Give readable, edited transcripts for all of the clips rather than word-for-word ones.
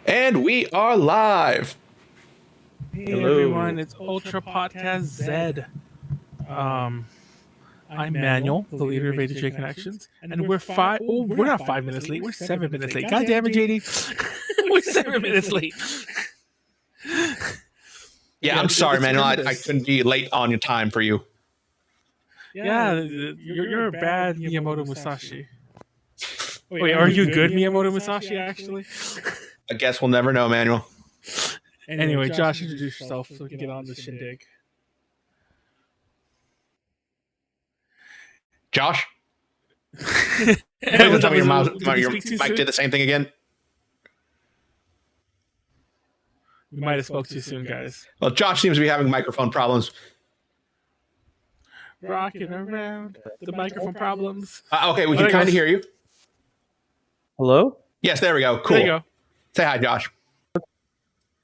And we are live. Hey everyone, it's Ultra Podcast Z. I'm Manuel, the leader of ADJ Connections, and we're five. Oh, we're not 5 minutes late. We're 7 minutes late. God damn it, JD! We're 7 minutes late. Yeah, I'm sorry, Manuel. I couldn't be late on your time for you. Yeah, you're a bad Miyamoto Musashi. Wait, are you good Miyamoto Musashi? Actually, I guess we'll never know, Manuel. Anyway, Josh, introduce yourself so we can get on the shindig. Josh? Wait, tell me your mic did the same thing again? We might have spoke too soon, guys. Well, Josh seems to be having microphone problems. Rocking around the microphone problems. Okay, we can kind of hear you. Hello? Yes, there we go. Cool. There you go. Say hi, Josh.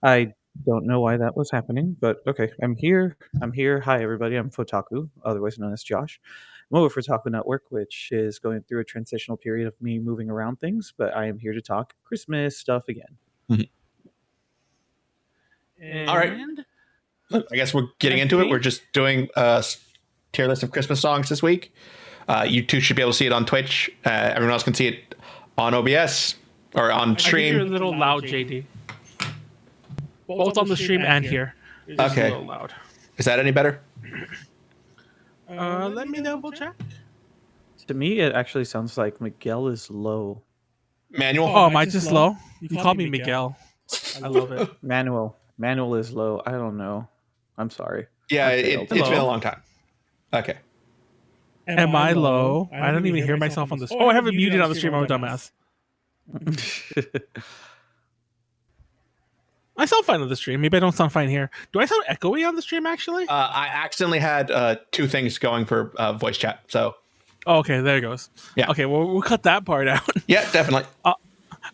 I don't know why that was happening, but okay, I'm here. Hi, everybody. I'm Fotaku, otherwise known as Josh. I'm over for Fotaku Network, which is going through a transitional period of me moving around things, but I am here to talk Christmas stuff again. All right. I guess we're getting into it. We're just doing a tier list of Christmas songs this week. You two should be able to see it on Twitch. Everyone else can see it on OBS or on stream. I think you're a little loud, JD. Both on the stream and here. Okay. A little loud. Is that any better? Let me double check. To me, it actually sounds like Miguel is low. Manuel? Oh, am I just low? You can call me Miguel. I love it. Manuel is low. I don't know. I'm sorry. Yeah, it's been a long time. Okay. Am I low? I don't even hear myself on this. Oh, I have it muted on the stream. I'm a dumbass. I sound fine on the stream. Maybe I don't sound fine here. Do I sound echoey on the stream, actually? I accidentally had two things going for voice chat, so... Oh, okay, there it goes. Yeah. Okay, well, we'll cut that part out. Yeah, definitely.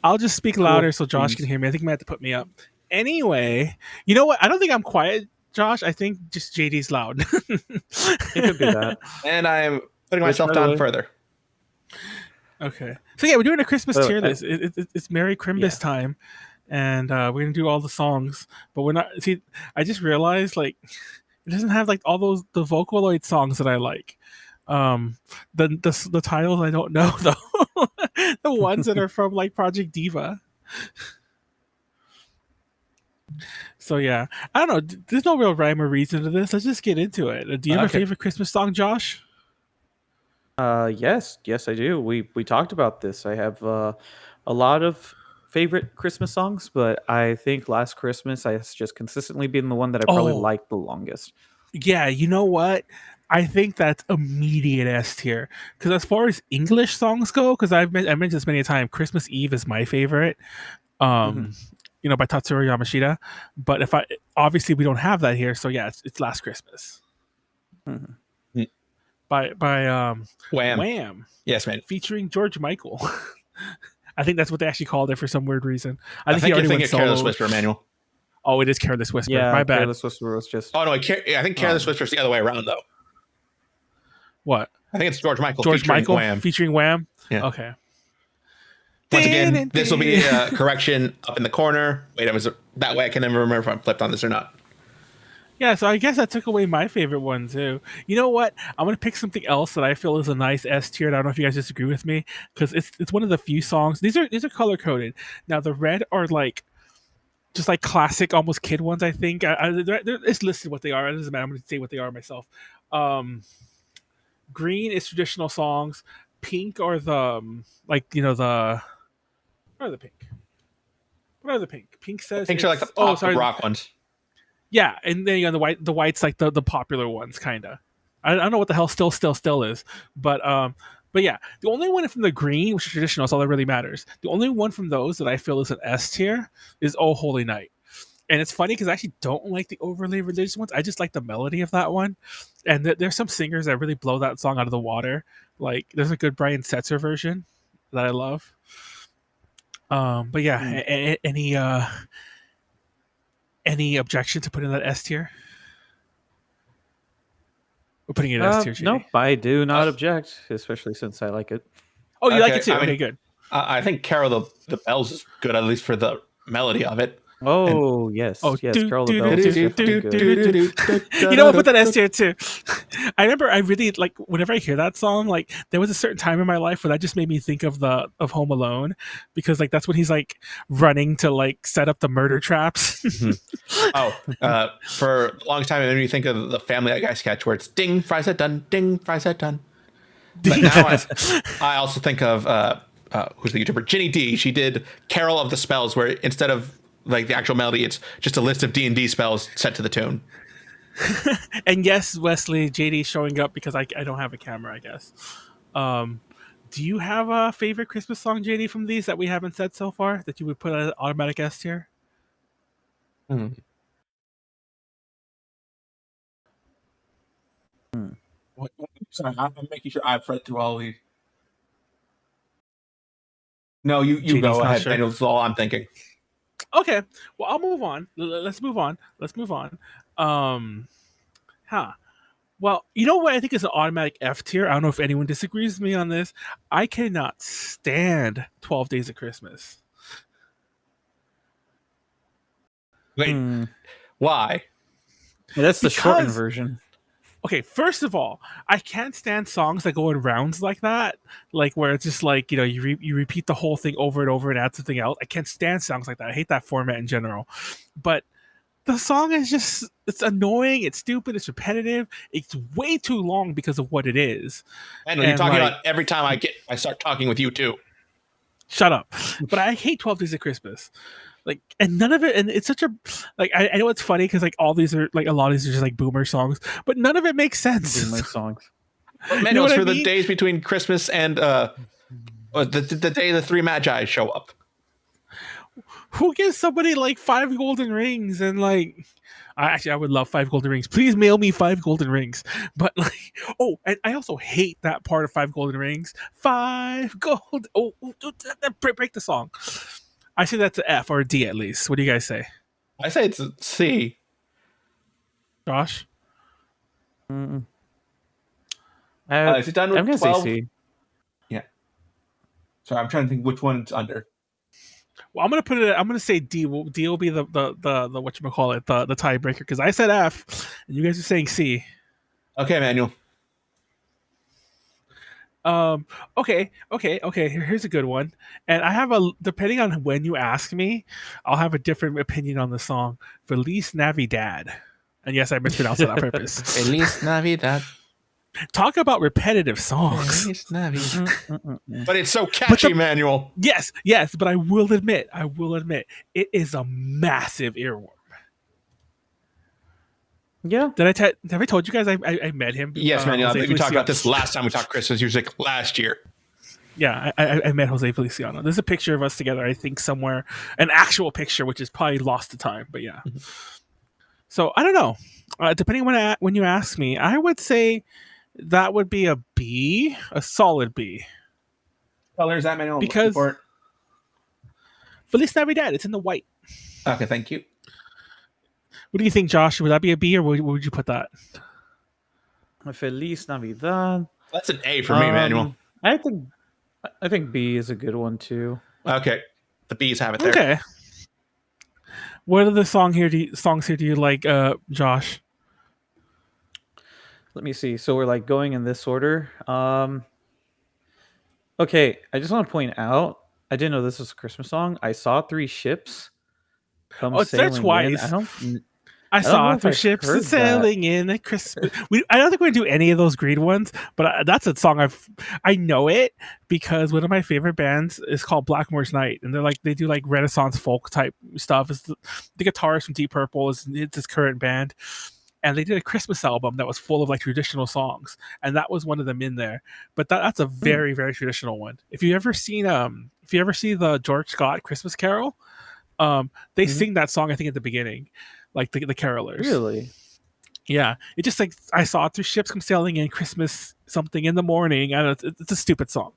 I'll just speak louder so Josh can hear me. I think he might have to put me up. Anyway, you know what? I don't think I'm quiet, Josh. I think just JD's loud. It could be that. And I'm putting myself down further. Okay. So yeah, we're doing a Christmas tier list. It's Merry Crimbus time. And we're going to do all the songs. But we're not... See, I just realized, like, it doesn't have, like, all those... The Vocaloid songs that I like. The titles I don't know, though. The ones that are from, like, Project Diva. So yeah, I don't know. There's no real rhyme or reason to this. Let's just get into it. Do you have a favorite Christmas song, Josh? Yes, I do. We talked about this. I have a lot of favorite Christmas songs, but I think Last Christmas has just consistently been the one that I probably liked the longest. Yeah, you know what? I think that's immediate S tier. Because as far as English songs go, because I mentioned this many times, Christmas Eve is my favorite. You know, by Tatsuro Yamashita. But obviously we don't have that here, so yeah, it's Last Christmas. By Wham. Yes, man. Featuring George Michael. I think that's what they actually called it for some weird reason. I think you're thinking of Careless Whisper, Manuel. Oh, it is Careless Whisper. Yeah, my bad. Careless Whisper was just... Oh, no, I think Careless Whisper is the other way around, though. What? I think it's George Michael featuring Wham? Yeah. Okay. Once again, this will be a correction up in the corner. Wait, that way I can never remember if I'm flipped on this or not. Yeah, so I guess that took away my favorite one, too. You know what? I'm going to pick something else that I feel is a nice S tier. I don't know if you guys disagree with me, because it's one of the few songs. These are color-coded. Now, the red are, like, just, like, classic, almost kid ones, I think. It's listed what they are. It doesn't matter. I'm going to say what they are myself. Green is traditional songs. Pink are the, like, you know, the... What are the pink? What are the pink? Pink says... Pinks are like the pop rock ones. Yeah, and then you know, the white's like the popular ones, kind of. I don't know what the hell still is, but yeah, the only one from the green, which is traditional, is all that really matters. The only one from those that I feel is an S tier is "Oh Holy Night," and it's funny because I actually don't like the overly religious ones. I just like the melody of that one, and there's some singers that really blow that song out of the water. Like there's a good Brian Setzer version that I love. But yeah, any objection to putting that S tier? We're putting it S tier. No, I do not object, especially since I like it. Oh, you like it too? Okay, good. I think Carol the Bells is good, at least for the melody of it. Oh, yes. Oh, yes. do, Carol of the do, Bells do, is do, definitely do, good. You know what? Put that S tier too. I remember I really like whenever I hear that song. Like there was a certain time in my life where that just made me think of Home Alone, because like that's when he's like running to like set up the murder traps. For a long time, it made me think of the Family Guy sketch where it's ding, fries are done, ding, fries are done. But now I also think of who's the YouTuber? Ginny D. She did Carol of the Spells, where instead of like the actual melody, it's just a list of D&D spells set to the tune. And yes, Wesley, JD showing up because I don't have a camera, I guess. Do you have a favorite Christmas song, JD, from these that we haven't said so far that you would put an automatic S tier? I'm making sure I've read through all these. No, you JD's go not ahead. sure. That's all I'm thinking. Okay, well I'll move on. Let's move on. Well, you know what I think is an automatic F tier? I don't know if anyone disagrees with me on this. I cannot stand 12 Days of Christmas. Wait, why? Yeah, that's the shortened version. Okay, first of all, I can't stand songs that go in rounds like that, like where it's just like, you know, you repeat the whole thing over and over and add something else. I can't stand songs like that. I hate that format in general. But the song is just, it's annoying, it's stupid, it's repetitive, it's way too long because of what it is. And you're talking about every time I start talking with you too. Shut up. But I hate 12 Days of Christmas. Like, and none of it, and it's such a, like, I know it's funny because like all these are like, a lot of these are just like boomer songs, but none of it makes sense. Boomer songs. Man, it was for the days between Christmas and the day the three magi show up. Who gives somebody like 5 golden rings and like, I would love 5 golden rings. Please mail me 5 golden rings. But like, oh, and I also hate that part of 5 golden rings. 5 gold. Oh, break the song. I say that's an F or a D at least. What do you guys say? I say it's a C. Josh? Is it done with I'm going to 12? say C. Yeah. Sorry, I'm trying to think which one it's under. Well, I'm gonna say D. D will be the whatchamacallit, the tiebreaker, because I said F and you guys are saying C. Okay, Manuel. Okay. Here's a good one. And I have depending on when you ask me, I'll have a different opinion on the song. Feliz Navidad. And yes, I mispronounced it on purpose. Feliz Navidad. Talk about repetitive songs. Feliz Navidad. But it's so catchy, Manuel. Yes, but I will admit, it is a massive earworm. Yeah. Have I told you guys I met him? Yes, Manuel. We talked about this last time we talked Christmas music last year. Yeah, I met Jose Feliciano. There's a picture of us together, I think, somewhere. An actual picture, which is probably lost to time, but yeah. So, I don't know. Depending on when you ask me, I would say that would be a B, a solid B. Color is that, Manuel? Because Feliz Navidad, it's in the white. Okay, thank you. What do you think, Josh? Would that be a B, or where would you put that? Feliz Navidad. That's an A for me, Manuel. I think B is a good one too. Okay, the B's have it there. Okay. What are the songs here do you like, Josh? Let me see. So we're like going in this order. Okay, I just want to point out, I didn't know this was a Christmas song. I saw 3 ships come sailing in. Twice. I saw 3 ships sailing in at Christmas. I don't think we're gonna do any of those green ones, but that's a song I know it because one of my favorite bands is called Blackmore's Night, and they do like Renaissance folk type stuff. It's the guitarist from Deep Purple it's his current band, and they did a Christmas album that was full of like traditional songs, and that was one of them in there. But that's a very very traditional one. If you ever see the George Scott Christmas Carol, they sing that song I think at the beginning. Like the carolers. Really? Yeah. It just like I saw 3 ships come sailing in Christmas something in the morning. I don't know, it's a stupid song.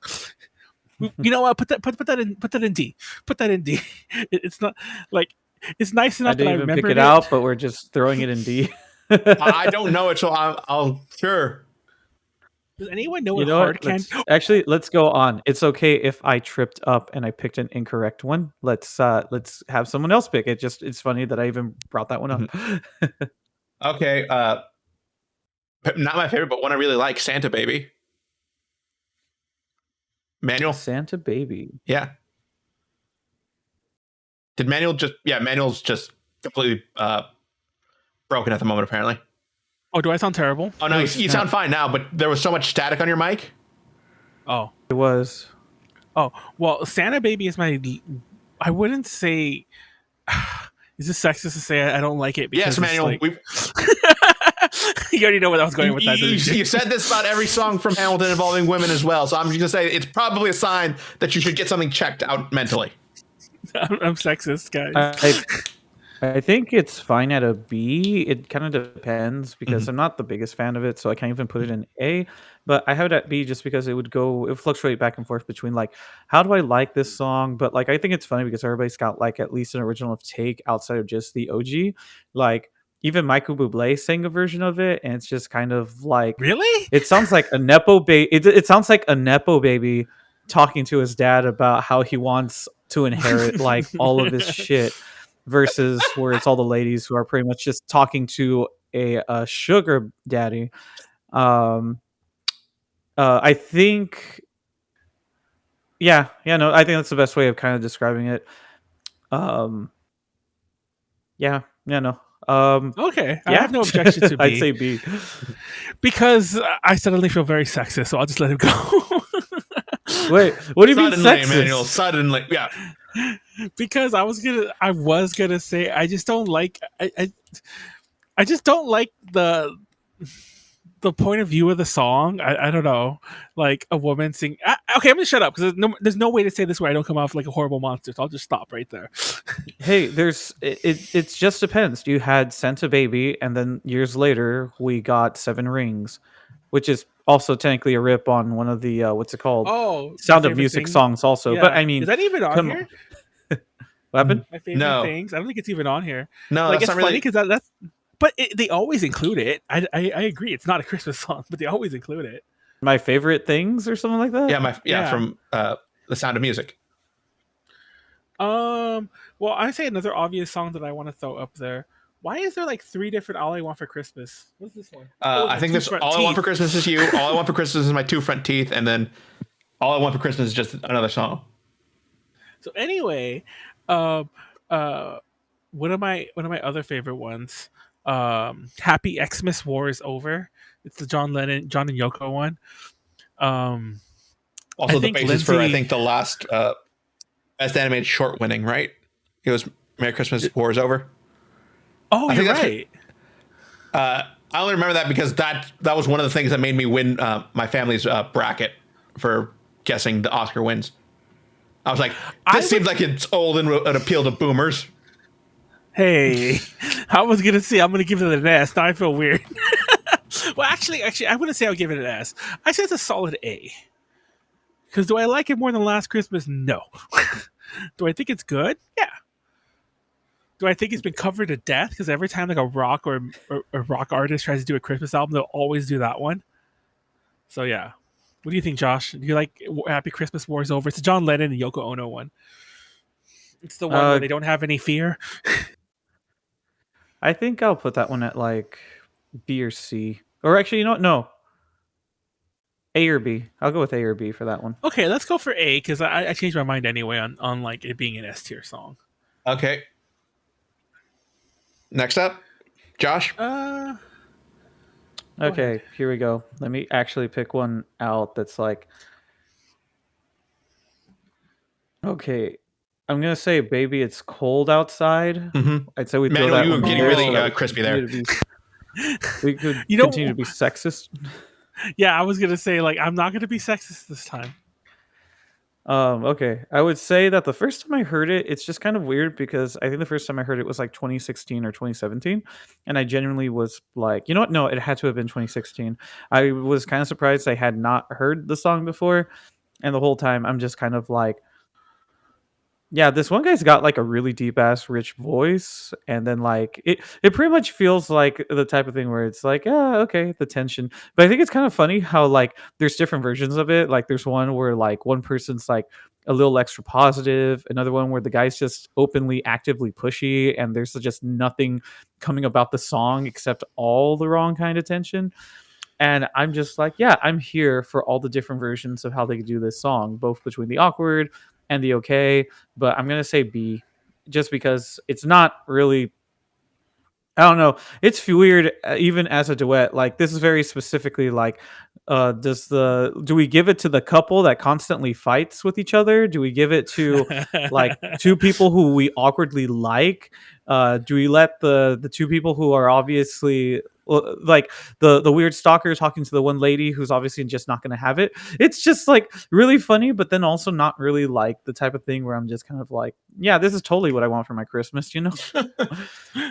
You know what? Put that in D. Put that in D. It's not like it's nice enough that I remember pick it out, but we're just throwing it in D. I don't know it, so I'll sure. Does anyone know You what know hard what? candy? Let's go on. It's okay if I tripped up and I picked an incorrect one. Let's have someone else pick it. It's funny that I even brought that one up. Okay, not my favorite, but one I really like, Santa Baby. Manuel? Santa Baby. Yeah. Did Manuel just... Yeah, Manuel's just completely broken at the moment, apparently. Oh, do I sound terrible? Oh, no, you sound fine now, but there was so much static on your mic. Oh. It was. Oh, well, Santa Baby is my... I wouldn't say... Is this sexist to say I don't like it? Yes, Manuel. Like... You already know where I was going with that. You said this about every song from Hamilton involving women as well, so I'm just going to say it's probably a sign that you should get something checked out mentally. I'm sexist, guys. I think it's fine at a B. It kind of depends because I'm not the biggest fan of it, so I can't even put it in A. But I have it at B just because it would fluctuate back and forth between like, how do I like this song? But like, I think it's funny because everybody's got like at least an original take outside of just the OG. Like even Michael Bublé sang a version of it, and it's just kind of like, really? It sounds like a nepo baby. It sounds like a nepo baby talking to his dad about how he wants to inherit like all of this shit. Versus where it's all the ladies who are pretty much just talking to a sugar daddy. I think, I think that's the best way of kind of describing it. Okay, I have no objection to B. I'd say B. Because I suddenly feel very sexist, so I'll just let him go. Wait, what do you mean sexist? Manuel, suddenly, yeah. Because I was gonna say I just don't like I just don't like the point of view of the song. I don't know, like a woman sing. Okay, I'm gonna shut up because there's no way to say this where I don't come off like a horrible monster. So I'll just stop right there. Hey, it just depends. You had Santa Baby, and then years later we got Seven Rings, which is also technically a rip on one of the what's it called? Oh, Sound of Music songs also. Yeah. But I mean, is that even on here? What happened? My favorite things. I don't think it's even on here. No, like, that's it's not funny really. because that's. But they always include it. I agree. It's not a Christmas song, but they always include it. My favorite things or something like that. Yeah, from The Sound of Music. Well, I say another obvious song that I want to throw up there. Why is there like 3 different "All I Want for Christmas"? What's this one? I think this "All I Want for Christmas Is You." "All I Want for Christmas Is My 2 Front Teeth," and then "All I Want for Christmas Is Just Another Song." So anyway, one of my other favorite ones, "Happy Xmas War Is Over." It's the John and Yoko one. Also, the basis for I think the last best animated short winning, right? It was "Merry Christmas, War Is Over." Oh, you're right. I only remember that because that was one of the things that made me win my family's bracket for guessing the Oscar wins. I was like, this seems like it's old and an appeal to boomers. Hey, I was going to say, I'm going to give it an S. Now I feel weird. Well, actually, I wouldn't say I'll give it an S. I say it's a solid A. Because do I like it more than Last Christmas? No. Do I think it's good? Yeah. Do I think it's been covered to death? Because every time like a rock or a rock artist tries to do a Christmas album, they'll always do that one. So yeah. What do you think, Josh? Do you like "Happy Christmas War Is Over"? It's a John Lennon and Yoko Ono one. It's the one where they don't have any fear. I think I'll put that one at like B or C. Or actually, you know what? No. A or B. I'll go with A or B for that one. Okay, let's go for A because I changed my mind anyway on like it being an S tier song. Okay. Next up, Josh. Okay, here we go. Let me actually pick one out that's like. Okay, I'm gonna say "Baby It's Cold Outside." Mm-hmm. I'd say we throw Manuel, that you one were getting really crispy there. We could continue to be sexist. Yeah, I was gonna say like I'm not gonna be sexist this time. Okay, I would say that the first time I heard it, it's just kind of weird because I think the first time I heard it was like 2016 or 2017, and I genuinely was like, you know what? No, it had to have been 2016. I was kind of surprised I had not heard the song before, and the whole time I'm just kind of like, Yeah, this one guy's got like a really deep ass rich voice, and then like it pretty much feels like the type of thing where it's like, yeah, okay, the tension. But I think it's kind of funny how like there's different versions of it. Like there's one where like one person's like a little extra positive, another one where the guy's just openly actively pushy, and there's just nothing coming about the song except all the wrong kind of tension. And I'm just like, yeah, I'm here for all the different versions of how they could do this song, both between the awkward and the okay. But I'm gonna say B, just because it's not really. I don't know. It's weird, even as a duet. Like this is very specifically like, do we give it to the couple that constantly fights with each other? Do we give it to like two people who we awkwardly like? Do we let the two people who are obviously like the weird stalker talking to the one lady who's obviously just not going to have it? It's just like really funny, but then also not really like the type of thing where I'm just kind of like, yeah, this is totally what I want for my Christmas, you know?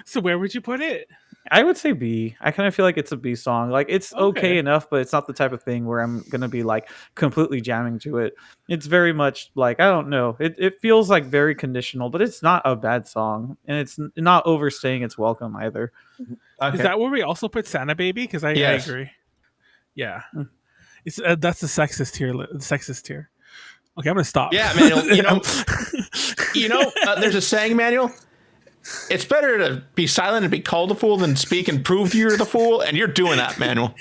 So where would you put it? I would say B. I kind of feel like it's a B song. Like it's okay enough, but it's not the type of thing where I'm gonna be like completely jamming to it. It's very much like, I don't know. It feels like very conditional, but it's not a bad song, and it's not overstaying its welcome either. Okay. Is that where we also put Santa Baby? Because I agree. Yeah, it's that's the sexist tier. The sexist tier. Okay, I'm gonna stop. Yeah, Manuel. There's a saying, Manuel. It's better to be silent and be called a fool than speak and prove you're the fool, and you're doing that, Manuel.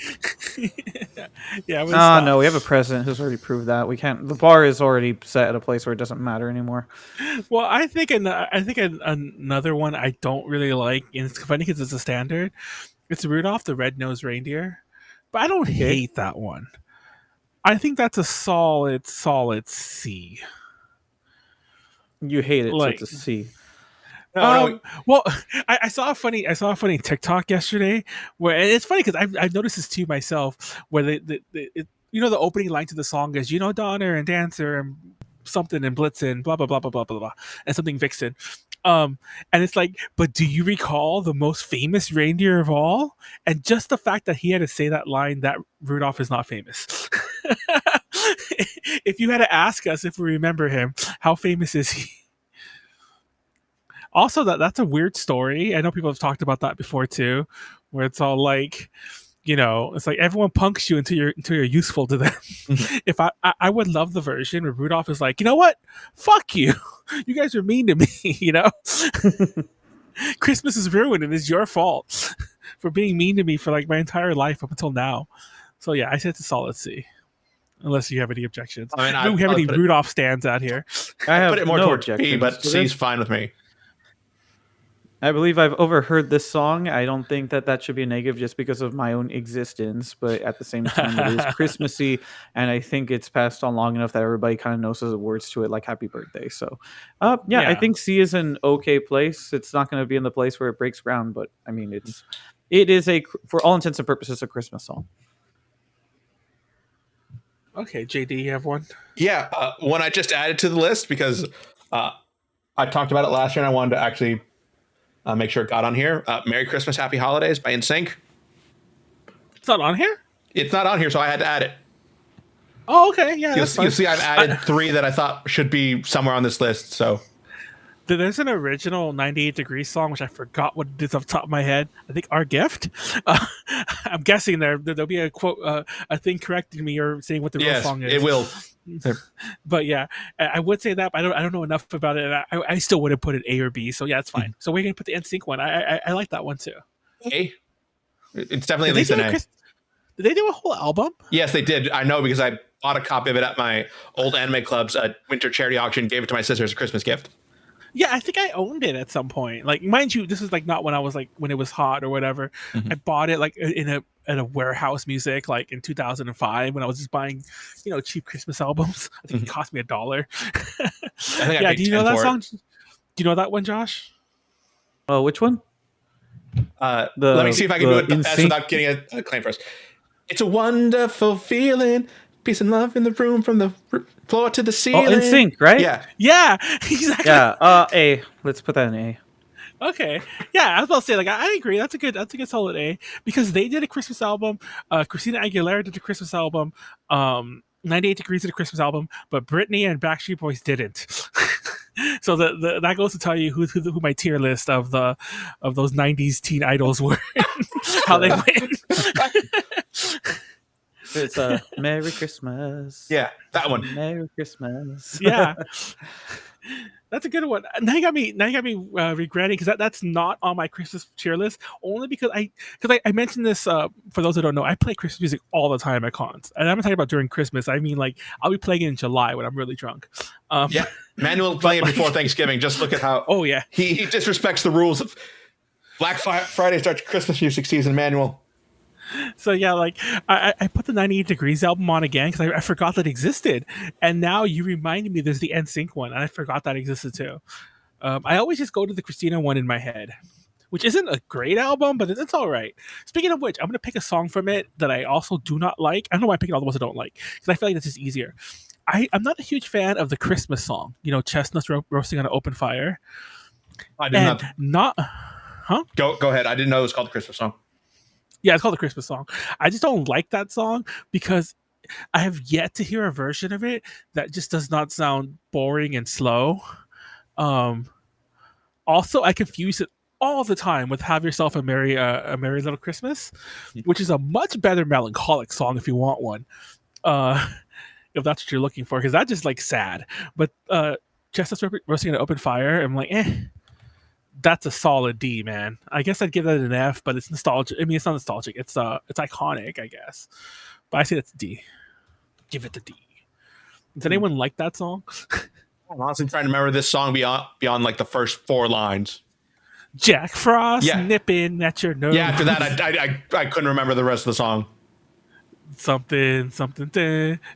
Yeah. No, we have a president who's already proved that. We can't. The bar is already set at a place where it doesn't matter anymore. Well, I think another one I don't really like, and it's funny because it's a standard. It's Rudolph the Red-Nosed Reindeer, but I don't hate that one. I think that's a solid C. You hate it, so it's a C. No. Well, I saw a funny TikTok yesterday where, and it's funny because I've noticed this too myself, where the opening line to the song is, Donner and Dancer and something and Blitzen, blah blah blah blah blah blah blah, and something Vixen. And it's like, but do you recall the most famous reindeer of all? And just the fact that he had to say that line, that Rudolph is not famous. If you had to ask us if we remember him, how famous is he? Also, that's a weird story. I know people have talked about that before too, where it's all like, it's like everyone punks you until you're useful to them. If I would love the version where Rudolph is like, you know what? Fuck you. You guys are mean to me, Christmas is ruined and it's your fault for being mean to me for like my entire life up until now. So yeah, I said it's a solid C. Unless you have any objections. I mean, we have any Rudolph stands out here. I put it more towards B, but C's fine with me. I believe I've overheard this song. I don't think that should be a negative just because of my own existence, but at the same time, it is Christmassy, and I think it's passed on long enough that everybody kind of knows the words to it, like "Happy Birthday." So, yeah, I think C is an okay place. It's not going to be in the place where it breaks ground, but I mean, it is for all intents and purposes, a Christmas song. Okay, JD, you have one? Yeah, one I just added to the list because I talked about it last year, and I wanted to actually make sure it got on here. Merry Christmas, Happy Holidays by NSYNC. It's not on here? It's not on here, so I had to add it. Oh, okay. Yeah, you'll see I've added 3 that I thought should be somewhere on this list. So there's an original 98 Degrees song, which I forgot what it is off the top of my head. I think Our Gift. I'm guessing there'll be a quote, a thing correcting me or saying what the real song is. It will. But yeah, I would say that, but I don't know enough about it. And I still wouldn't put it A or B. So yeah, it's fine. So we're gonna put the NSYNC one. I like that one too. A. It's definitely at least an A. Did they do a whole album? Yes, they did. I know because I bought a copy of it at my old anime club's winter charity auction. Gave it to my sister as a Christmas gift. Yeah, I think I owned it at some point. Like, mind you, this is like not when I was like when it was hot or whatever. I bought it like in a warehouse music like in 2005 when I was just buying, cheap Christmas albums. I think it cost me $1. I think I paid do you know that song? It. Do you know that one, Josh? Oh, which one? Let me see if I can do it fast without getting a claim first. It's a wonderful feeling. Peace and love in the room from the floor to the ceiling. Oh, NSYNC, right? Yeah, exactly. Yeah, A. Let's put that in A. Okay. Yeah, I was about to say, like, I agree. That's a good solid A because they did a Christmas album. Christina Aguilera did a Christmas album. 98 Degrees did a Christmas album, but Britney and Backstreet Boys didn't. So that goes to tell you who my tier list of those '90s teen idols were, how they win. It's a Merry Christmas. Yeah, that one. Merry Christmas. Yeah. That's a good one. Now you got me regretting because that's not on my Christmas tier list. Only because I mentioned this for those who don't know. I play Christmas music all the time at cons, and I'm not talking about during Christmas. I mean, like I'll be playing it in July when I'm really drunk. Yeah, Manuel playing it before Thanksgiving. Just look at how. Oh yeah, he disrespects the rules of Black Friday starts Christmas music season. Manuel. So yeah, like I put the 98 Degrees album on again because I forgot that existed, and now you reminded me there's the NSYNC one, and I forgot that existed too. I always just go to the Christina one in my head, which isn't a great album, but it's all right. Speaking of which, I'm gonna pick a song from it that I also do not like. I don't know why I'm picking all the ones I don't like because I feel like that's just easier. I'm not a huge fan of the Christmas song. You know, Chestnuts roasting on an open fire. I did not. Huh? Go ahead. I didn't know it was called the Christmas song. Yeah, it's called the Christmas song. I just don't like that song because I have yet to hear a version of it that just does not sound boring and slow. Also, I confuse it all the time with "Have Yourself a Merry Little Christmas," which is a much better melancholic song if you want one. If that's what you're looking for, because that's just like sad. But Chestnuts roasting an open fire, I'm like, that's a solid D, man. I guess I'd give that an F, but it's nostalgic. I mean, it's not nostalgic. It's iconic, I guess. But I say that's a D. Give it the D. Does anyone like that song? I'm honestly trying to remember this song beyond like the first 4 lines. Jack Frost nipping at your nose. Yeah, after that, I couldn't remember the rest of the song. Something.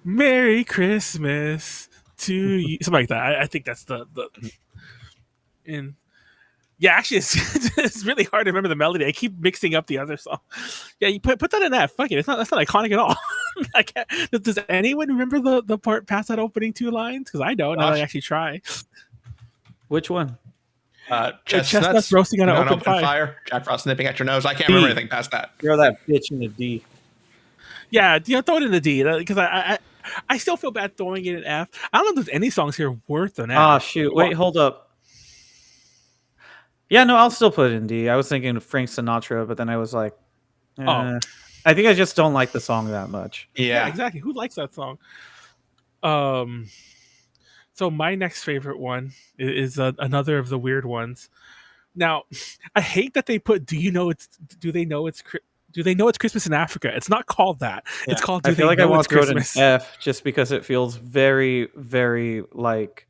Merry Christmas to you. Something like that. I think that's the. Yeah, actually, it's really hard to remember the melody. I keep mixing up the other song. Yeah, you put that in F. Fuck it. That's not iconic at all. Does anyone remember the part past that opening 2 lines? Because I don't. Now I actually try. Which one? Chestnuts roasting on an open fire. Jack Frost nipping at your nose. I can't remember anything past that. Throw that bitch in a D. Yeah, throw it in the D because I still feel bad throwing it in F. I don't know if there's any songs here worth an F. Oh shoot! Wait, hold up. Yeah, no, I'll still put it in D. I was thinking of Frank Sinatra, but then I was like, I think I just don't like the song that much. Yeah, exactly. Who likes that song? So my next favorite one is another of the weird ones. Now, I hate that they put. Do they know it's Christmas in Africa? It's not called that. Yeah. It's called. I feel like I want to go to an F just because it feels very, very like.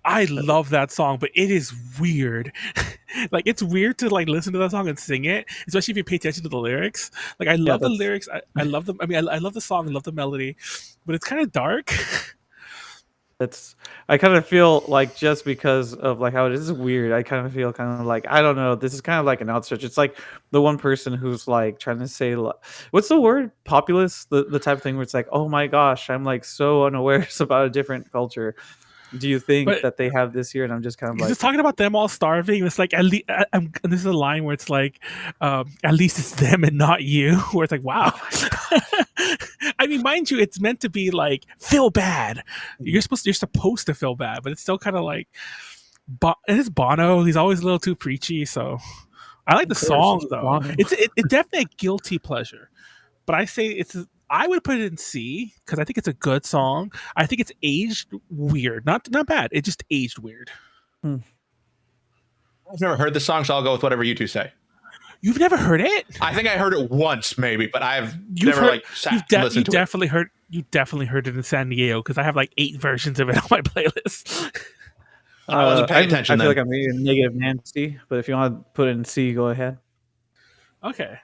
I love that song, but it is weird. Like it's weird to like listen to that song and sing it, especially if you pay attention to the lyrics. Like I love the lyrics. I love them. I mean, I love the song. I love the melody, but it's kind of dark. I kind of feel like just because of like how it is weird, I kind of feel kind of like, I don't know, this is kind of like an outstretch. It's like the one person who's like trying to say, what's the word? Populist? The type of thing where it's like, oh my gosh, I'm like so unaware about a different culture. Do you think that they have this year? And I'm just kind of like, just talking about them all starving. It's like, at least, and this is a line where it's like, at least it's them and not you. Where it's like, wow. I mean, mind you, it's meant to be like feel bad. You're supposed to feel bad, but it's still kind of like, and it's Bono. He's always a little too preachy. So I like the song though. It's definitely a guilty pleasure, but I say I would put it in C because I think it's a good song. I think it's aged weird. Not bad. It just aged weird. I've never heard the song, so I'll go with whatever you two say. You've never heard it? I think I heard it once, maybe, but You definitely heard it in San Diego because I have like 8 versions of it on my playlist. I wasn't paying attention. I feel like I'm reading negative Nancy, but if you want to put it in C, go ahead. Okay.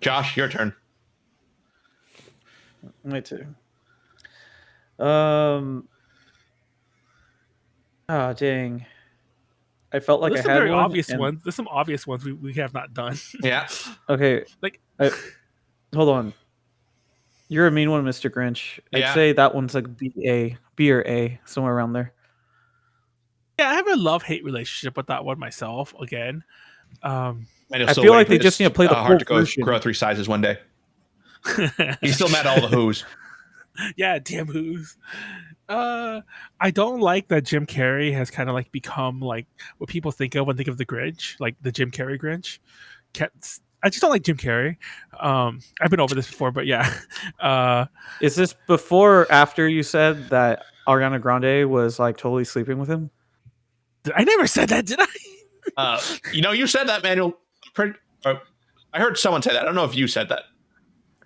Josh, your turn. Me too. Oh dang! I felt like I had very one. Obvious ones. There's some obvious ones we have not done. Yeah. Okay. Hold on. You're a mean one, Mr. Grinch. I'd say that one's like B or A, somewhere around there. Yeah, I have a love-hate relationship with that one myself. Again. I feel like they just need to play the hard to go grow 3 sizes one day. He's still met all the Who's. Yeah, damn who's. I don't like that Jim Carrey has kind of like become like what people think of when they think of the Grinch, like the Jim Carrey Grinch. I just don't like Jim Carrey. I've been over this before, but yeah. Is this before or after you said that Ariana Grande was like totally sleeping with him? I never said that, did I? You said that, Manuel. I heard someone say that. I don't know if you said that.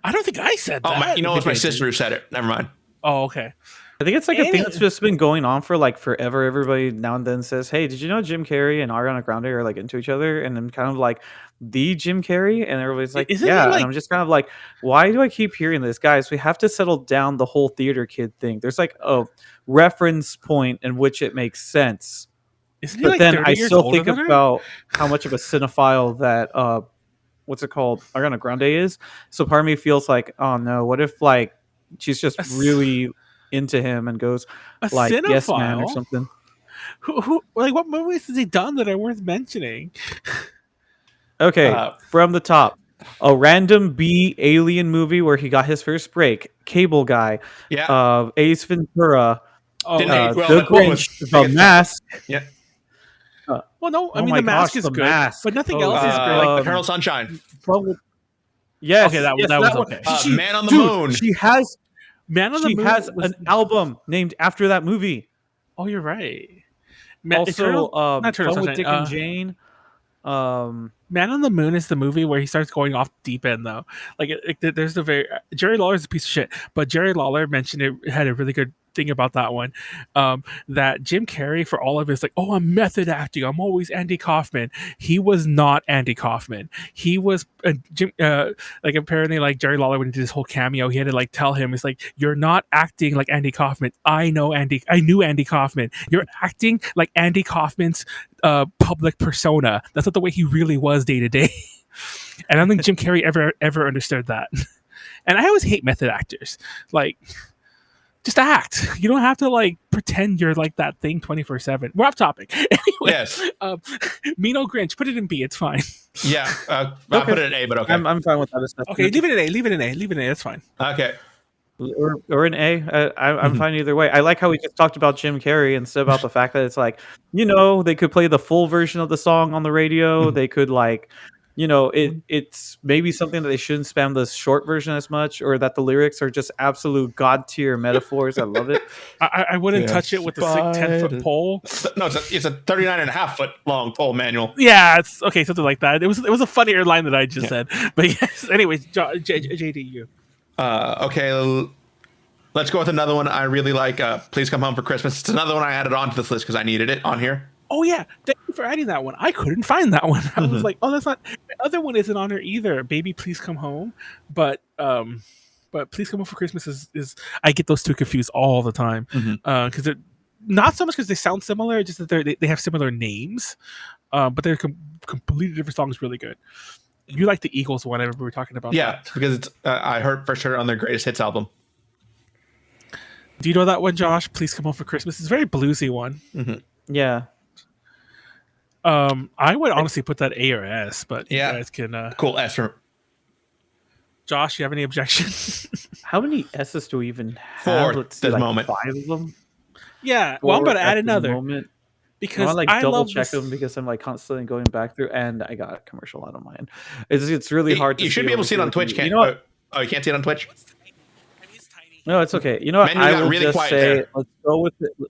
I don't think I said that. Oh, it was my sister who said it. Never mind. Oh, okay. I think it's like a thing that's just been going on for like forever. Everybody now and then says, "Hey, did you know Jim Carrey and Ariana Grande are like into each other?" And I'm kind of like, the Jim Carrey, and everybody's like, Isn't "Yeah." he, like- and I'm just kind of like, why do I keep hearing this, guys? We have to settle down the whole theater kid thing. There's like a reference point in which it makes sense. Isn't he But like then 30 I years still older think than her? about how much of a cinephile that what's it called, Ariana Grande is. So part of me feels like, oh no, what if like she's just really into him and goes A like yes man or cinephile? something. Who like what movies has he done that are worth mentioning? Okay, from the top. A random B alien movie where he got his first break. Cable Guy. Yeah. Ace Ventura. Didn't age well, The but what was Grinch. the The biggest- Mask. Yeah. Well, no, I Oh mean my the mask gosh, is The good, Mask. but nothing Oh, else is great. Like Eternal Sunshine. Yes. Okay, that yes, was one. okay. Man on the Dude, Moon. She has Man on the Moon has was- an album named after that movie. Oh, you're right. Also, not Eternal Fun with Sunshine, Dick and Jane. Man on the Moon is the movie where he starts going off deep end though. There's the very Jerry Lawler's a piece of shit, but Jerry Lawler mentioned it had a really good thing about that one. That Jim Carrey, for all of his like, oh, I'm method acting, I'm always Andy Kaufman. He was not Andy Kaufman. He was like apparently like Jerry Lawler when he did his whole cameo, he had to like tell him, it's like, you're not acting like Andy Kaufman. I knew Andy Kaufman. You're acting like Andy Kaufman's public persona. That's not the way he really was day to day. And I don't think Jim Carrey ever understood that. And I always hate method actors. Like, just act. You don't have to like pretend you're like that thing 24/7. We're off topic. Anyway, Yes. Mino Grinch, put it in B. It's fine. Yeah. I'll put it in A, but okay. I'm fine with that stuff. Okay, leave it in A. Leave it in A. Leave it in A. That's fine. Okay. Or an A. I'm fine either way. I like how we just talked about Jim Carrey instead about the fact that it's like, they could play the full version of the song on the radio. They could like, it's maybe something that they shouldn't spam the short version as much, or that the lyrics are just absolute god tier metaphors. I love it. I wouldn't touch it with a 10-foot pole. No, it's a 39.5-foot long pole, Manual. Yeah, it's okay, something like that. It was a funnier line that I just said. But yes, anyways, JDU. Okay, let's go with another one I really like. Please Come Home for Christmas. It's another one I added onto this list because I needed it on here. Oh yeah, thank you for adding that one. I couldn't find that one. I was like, oh, that's not. The other one isn't on here either. Baby, Please Come Home. But Please Come Home for Christmas is I get those two confused all the time because they're not so much because they sound similar, just that they have similar names, but they're completely different songs. Really good. You like the Eagles one? I remember we were talking about. Yeah, that. because it's I heard for sure on their greatest hits album. Do you know that one, Josh? Please Come Home for Christmas. It's a very bluesy one. Yeah. I would honestly put that A or S, but Yeah. you guys can. Cool. S for Josh, you have any objections? How many S's do we even have? 4 Let's this see, like moment. 5 of them. Yeah, well, I'm going to add another Moment. because I like I double love check this. them because I'm like constantly going back through, and I got a commercial out of mine. It's really hard to. You should be able to see it on Twitch. You know what? Oh, you can't see it on Twitch? No, it's okay. You know what? Man, you I got will really just quiet say there.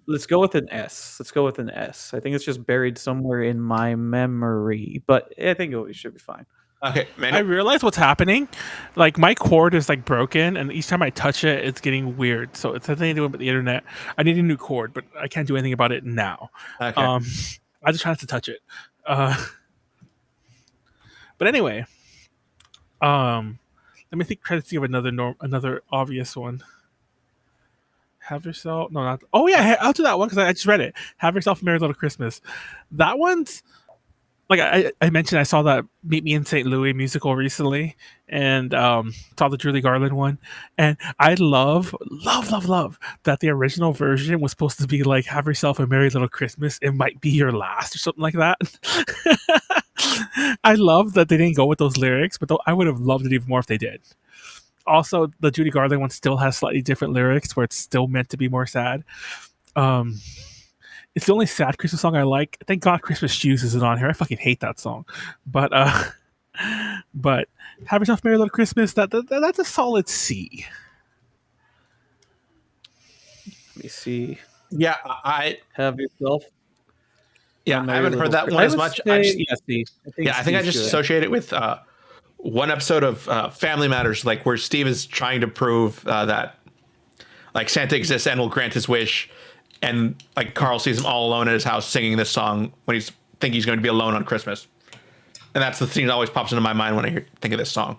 let's go with an S. Let's go with an S. I think it's just buried somewhere in my memory, but I think it should be fine. Okay, I Manuel. realize what's happening. Like my cord is like broken, and each time I touch it, it's getting weird. So it's nothing to do with the internet. I need a new cord, but I can't do anything about it now. Okay. I just tried to touch it. But anyway, let me try to think of another obvious one. Have yourself no, not oh yeah, I'll do that one because I just read it. Have Yourself a Merry Little Christmas. That one's like I mentioned. I saw that Meet Me in St. Louis musical recently, and saw the Julie Garland one, and I love that the original version was supposed to be like "Have Yourself a Merry Little Christmas. It might be your last" or something like that. I love that they didn't go with those lyrics, but I would have loved it even more if they did. Also, the Judy Garland one still has slightly different lyrics, where it's still meant to be more sad. It's the only sad Christmas song I like. Thank God Christmas Shoes isn't on here. I fucking hate that song. But but Have Yourself a Merry Little Christmas, that's a solid C. Let me see. Yeah, I Have yourself. Yeah, I haven't heard that one as much. I think I just associate it with one episode of Family Matters, like where Steve is trying to prove that like Santa exists and will grant his wish, and like Carl sees him all alone at his house singing this song when he's going to be alone on Christmas, and that's the thing that always pops into my mind when I think of this song.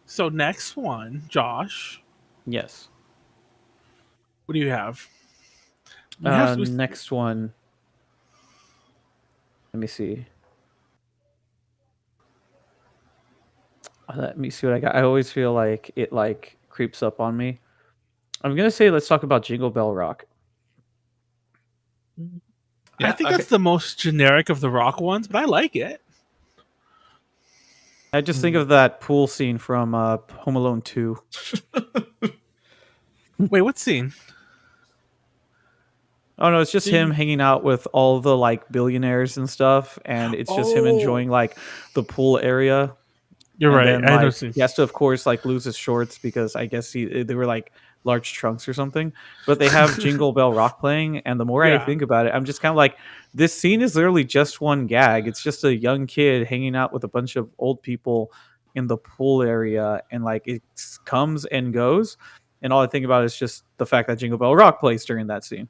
So next one, Josh. Yes. What do you have? Next one. Let me see. Let me see what I got. I always feel like it like creeps up on me. I'm gonna say let's talk about Jingle Bell Rock. Yeah, I think that's the most generic of the rock ones, but I like it. I just think of that pool scene from Home Alone 2. Wait, what scene? Oh no, it's just him hanging out with all the like billionaires and stuff, and it's just him enjoying like the pool area. You're right. Then, like, he has to, of course, like lose his shorts because I guess they were like large trunks or something. But they have Jingle Bell Rock playing, and the more I think about it, I'm just kind of like, this scene is literally just one gag. It's just a young kid hanging out with a bunch of old people in the pool area, and like it comes and goes, and all I think about is just the fact that Jingle Bell Rock plays during that scene.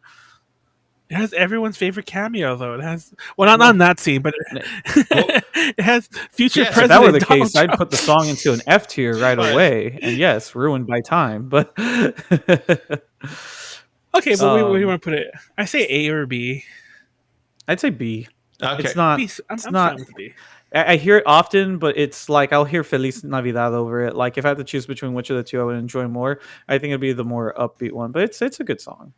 It has everyone's favorite cameo, though. It has, well, not in that scene, but it has future president. If that were the case, I'd put the song into an F tier right away. And yes, ruined by time. But okay, but where do you want to put it? I say A or B. I'd say B. Okay. It's not. B. I'm not. Fine with B. I hear it often, but it's like I'll hear Feliz Navidad over it. Like if I had to choose between which of the two I would enjoy more, I think it'd be the more upbeat one. But it's a good song.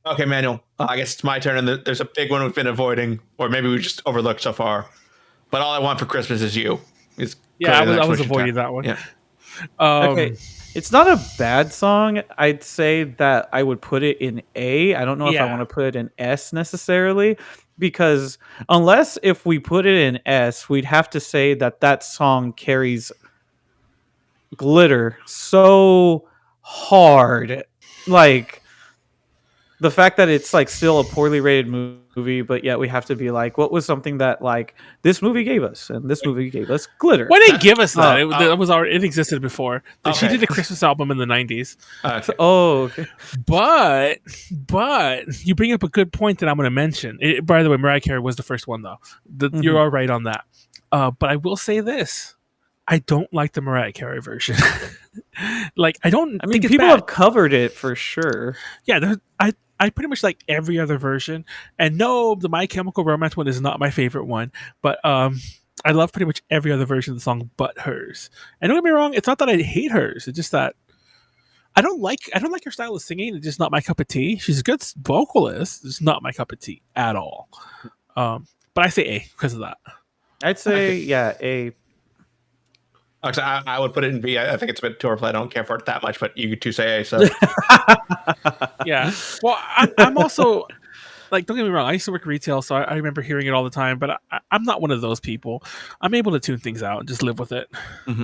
Okay, Manuel, I guess it's my turn, and there's a big one we've been avoiding, or maybe we just overlooked so far. But All I Want for Christmas Is You. I was avoiding that one. Yeah. Okay, it's not a bad song. I'd say that I would put it in A. I don't know if I want to put it in S necessarily, because unless if we put it in S, we'd have to say that song carries glitter so hard, like. The fact that it's like still a poorly rated movie, but yet we have to be like, what was something that like this movie gave us, and this movie gave us glitter. Why didn't give us that? It existed before. Okay. She did a Christmas album in the 90s. Okay. Okay. But you bring up a good point that I'm going to mention. By the way, Mariah Carey was the first one, though. You're all right on that. But I will say this. I don't like the Mariah Carey version. Like, I mean, think people have covered it for sure. Yeah, I pretty much like every other version. And no, the My Chemical Romance one is not my favorite one. But I love pretty much every other version of the song but hers. And don't get me wrong, it's not that I hate hers. It's just that I don't like her style of singing. It's just not my cup of tea. She's a good vocalist. It's not my cup of tea at all. But I say A because of that. I'd say A. Actually, I would put it in B. I think it's a bit too overplayed. I don't care for it that much, but you two say A. So yeah. Well, I'm also like, don't get me wrong. I used to work retail, so I remember hearing it all the time. But I'm not one of those people. I'm able to tune things out and just live with it. Mm-hmm.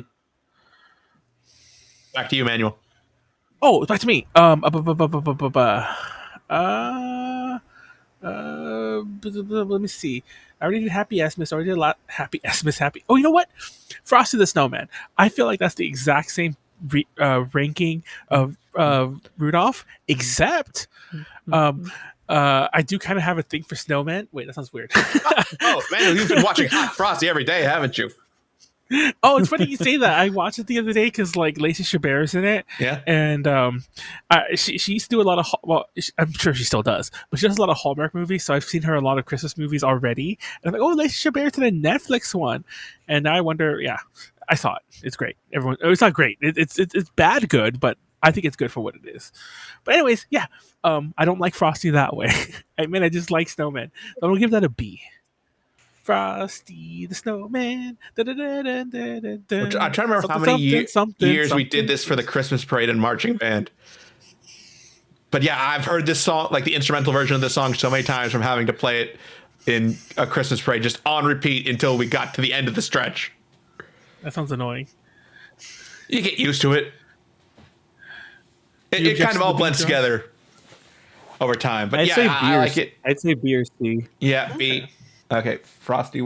Back to you, Manuel. Oh, back to me. Let me see. I already did Happy Xmas. I already did a lot. Happy Xmas. Happy. Oh, you know what? Frosty the Snowman. I feel like that's the exact same ranking of Rudolph, except I do kind of have a thing for snowmen. Wait, that sounds weird. Oh, man, you've been watching Hot Frosty every day, haven't you? Oh, it's funny you say that. I watched it the other day because like Lacey Chabert's in it. Yeah. And she used to do a lot of I'm sure she still does, but she does a lot of Hallmark movies. So I've seen her in a lot of Christmas movies already. And I'm like, oh, Lacey Chabert's in a Netflix one. And now I wonder, I saw it. It's great. It's not great. It's bad good, but I think it's good for what it is. But anyways, I don't like Frosty that way. I mean, I just like snowmen. So I'm gonna give that a B. Frosty the Snowman. I'm trying to remember how many years we did this for the Christmas parade and marching band. But yeah, I've heard this song, like the instrumental version of this song, so many times from having to play it in a Christmas parade just on repeat until we got to the end of the stretch. That sounds annoying. You get used to it. It kind of all blends together over time. But I like it. I'd say B or C. Yeah, B. Okay, Frosty.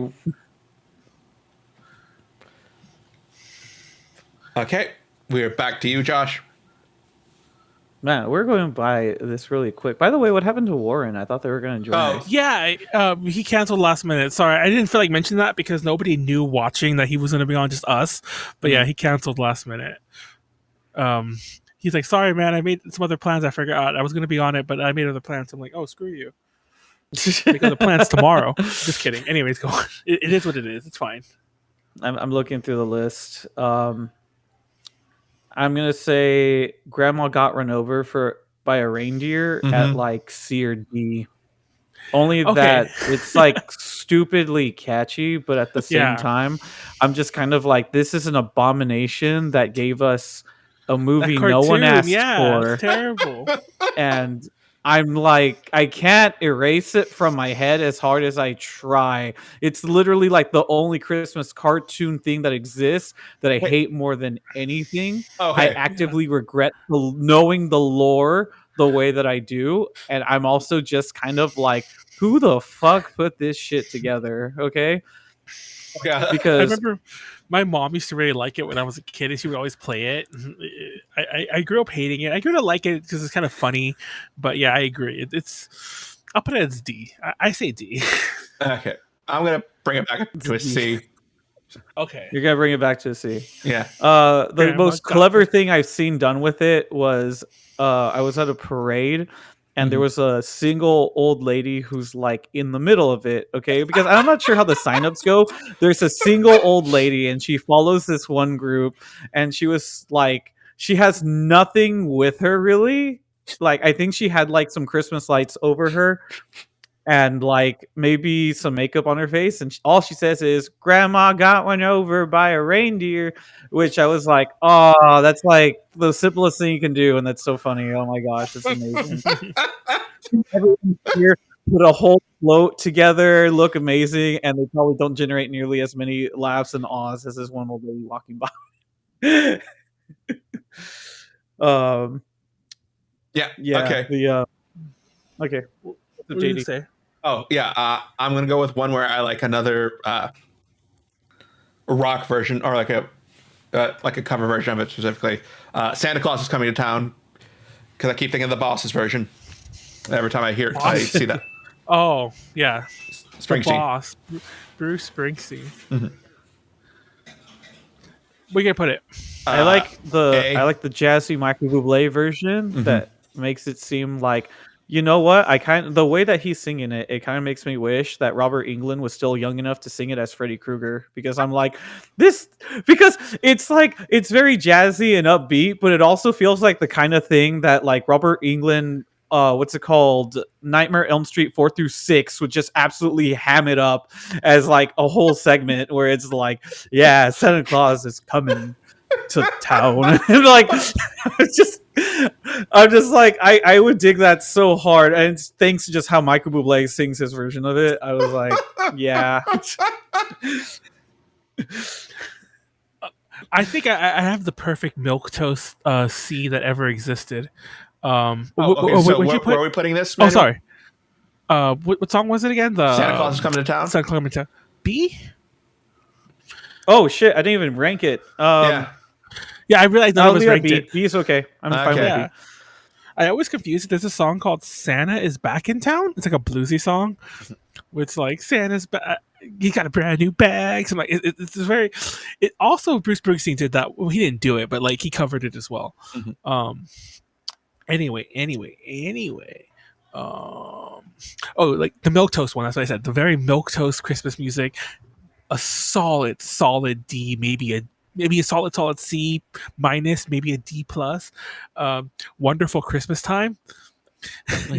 Okay, we're back to you, Josh. Man, we're going by this really quick. By the way, what happened to Warren? I thought they were going to join us. Yeah, he canceled last minute. Sorry, I didn't feel like mentioning that because nobody knew watching that he was going to be on, just us. But yeah, he canceled last minute. He's like, sorry, man, I made some other plans. I forgot I was going to be on it, but I made other plans. I'm like, oh, screw you. Make other plans tomorrow. Just kidding. Anyways, go on. It is what it is. It's fine. I'm looking through the list. I'm gonna say Grandma got run over by a reindeer at like C or D. Only that it's like stupidly catchy, but at the same time, I'm just kind of like, this is an abomination that gave us a movie no one asked for. It's terrible. And I'm like, I can't erase it from my head as hard as I try. It's literally like the only Christmas cartoon thing that exists that I hate more than anything. I actively regret knowing the lore the way that I do. And I'm also just kind of like, who the fuck put this shit together? Okay. Yeah. Because I remember my mom used to really like it when I was a kid, and she would always play it. I grew up hating it. I grew to like it because it's kind of funny, but yeah, I agree. I'll put it as D. I say D. Okay, I'm gonna bring it back to a C. Okay, you're gonna bring it back to a C. Yeah. The most clever thing I've seen done with it was I was at a parade. And there was a single old lady who's like in the middle of it, okay? Because I'm not sure how the signups go. There's a single old lady and she follows this one group, and she was like, she has nothing with her really. Like, I think she had like some Christmas lights over her and like maybe some makeup on her face, and all she says is, "Grandma got run over by a reindeer," which I was like, oh, that's like the simplest thing you can do, and that's so funny. Oh my gosh, it's amazing. Everyone here put a whole float together, look amazing, and they probably don't generate nearly as many laughs and awes as this one old lady walking by. Yeah. Okay. Okay. What did you say? Oh yeah, I'm gonna go with one where I like another rock version, or like a cover version of it specifically. Santa Claus is Coming to Town, because I keep thinking of the Boss's version. Every time I hear, I see that. Oh yeah, Springsteen. The Boss, Bruce Springsteen. Mm-hmm. We can put it. I like the jazzy Michael Bublé version that makes it seem like, you know what? The way that he's singing it, it kind of makes me wish that Robert Englund was still young enough to sing it as Freddy Krueger, because I'm like, because it's like, it's very jazzy and upbeat, but it also feels like the kind of thing that like Robert Englund, what's it called? Nightmare Elm Street 4 through 6 would just absolutely ham it up as like a whole segment where it's like, yeah, Santa Claus is coming to town. And like, I'm just like, I would dig that so hard, and thanks to just how Michael Bublé sings his version of it, I was like, yeah. I think I have the perfect milquetoast C that ever existed. Where are we putting this, Manuel? Oh, sorry. What song was it again? The Santa Claus is Coming to Town. Santa Claus Coming to Town. B. Oh shit! I didn't even rank it. Yeah, I realized I was ranked B. B is okay. I'm fine with B. I always confuse it. There's a song called "Santa is Back in Town." It's like a bluesy song. It's like Santa's back. He got a brand new bag. So I'm like, it's very. It also Bruce Springsteen did that. Well, he didn't do it, but like he covered it as well. Mm-hmm. Anyway. Like the milquetoast one. That's what I said. The very milquetoast Christmas music. A solid D, maybe a solid C minus, maybe a D plus. Wonderful Christmas Time.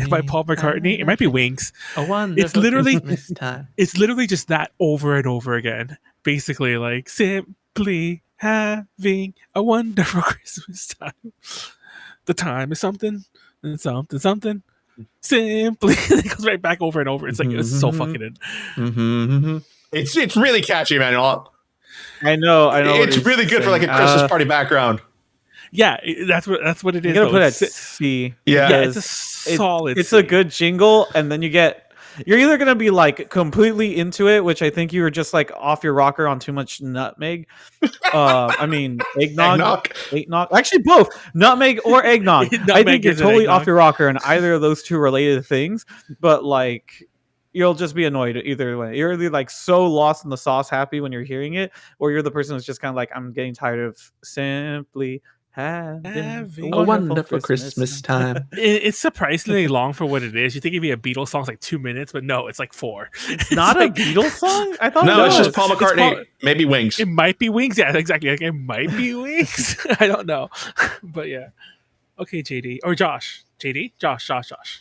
by Paul McCartney. It might be Wings. A wonderful It's literally Christmas time. it's literally just that over and over again. Basically, like simply having a wonderful Christmas time. The time is something and something something. Simply, it goes right back over and over. It's like it's so fucking. It's really catchy, Manuel. I know. It's really good for like a Christmas party background. Yeah, that's what it is. You gotta put though. at C. Yeah. Yeah, it's a solid. It's C. a good jingle, and then you're either gonna be like completely into it, which I think you were just like off your rocker on too much nutmeg. I mean eggnog. Actually, both nutmeg or eggnog. I think you're totally off your rocker on either of those two related things. But like, you'll just be annoyed either way. You're either like so lost in the sauce, happy when you're hearing it, or you're the person who's just kind of like, I'm getting tired of simply having a wonderful Christmas time. It's surprisingly long for what it is. You think it'd be a Beatles song, it's like 2 minutes, but no, it's like 4. It's not a Beatles song? I thought no, it's just Paul McCartney. Maybe Wings. It might be Wings. Yeah, exactly. Like, it might be Wings. I don't know. But yeah. Okay, JD. Or Josh. JD? Josh.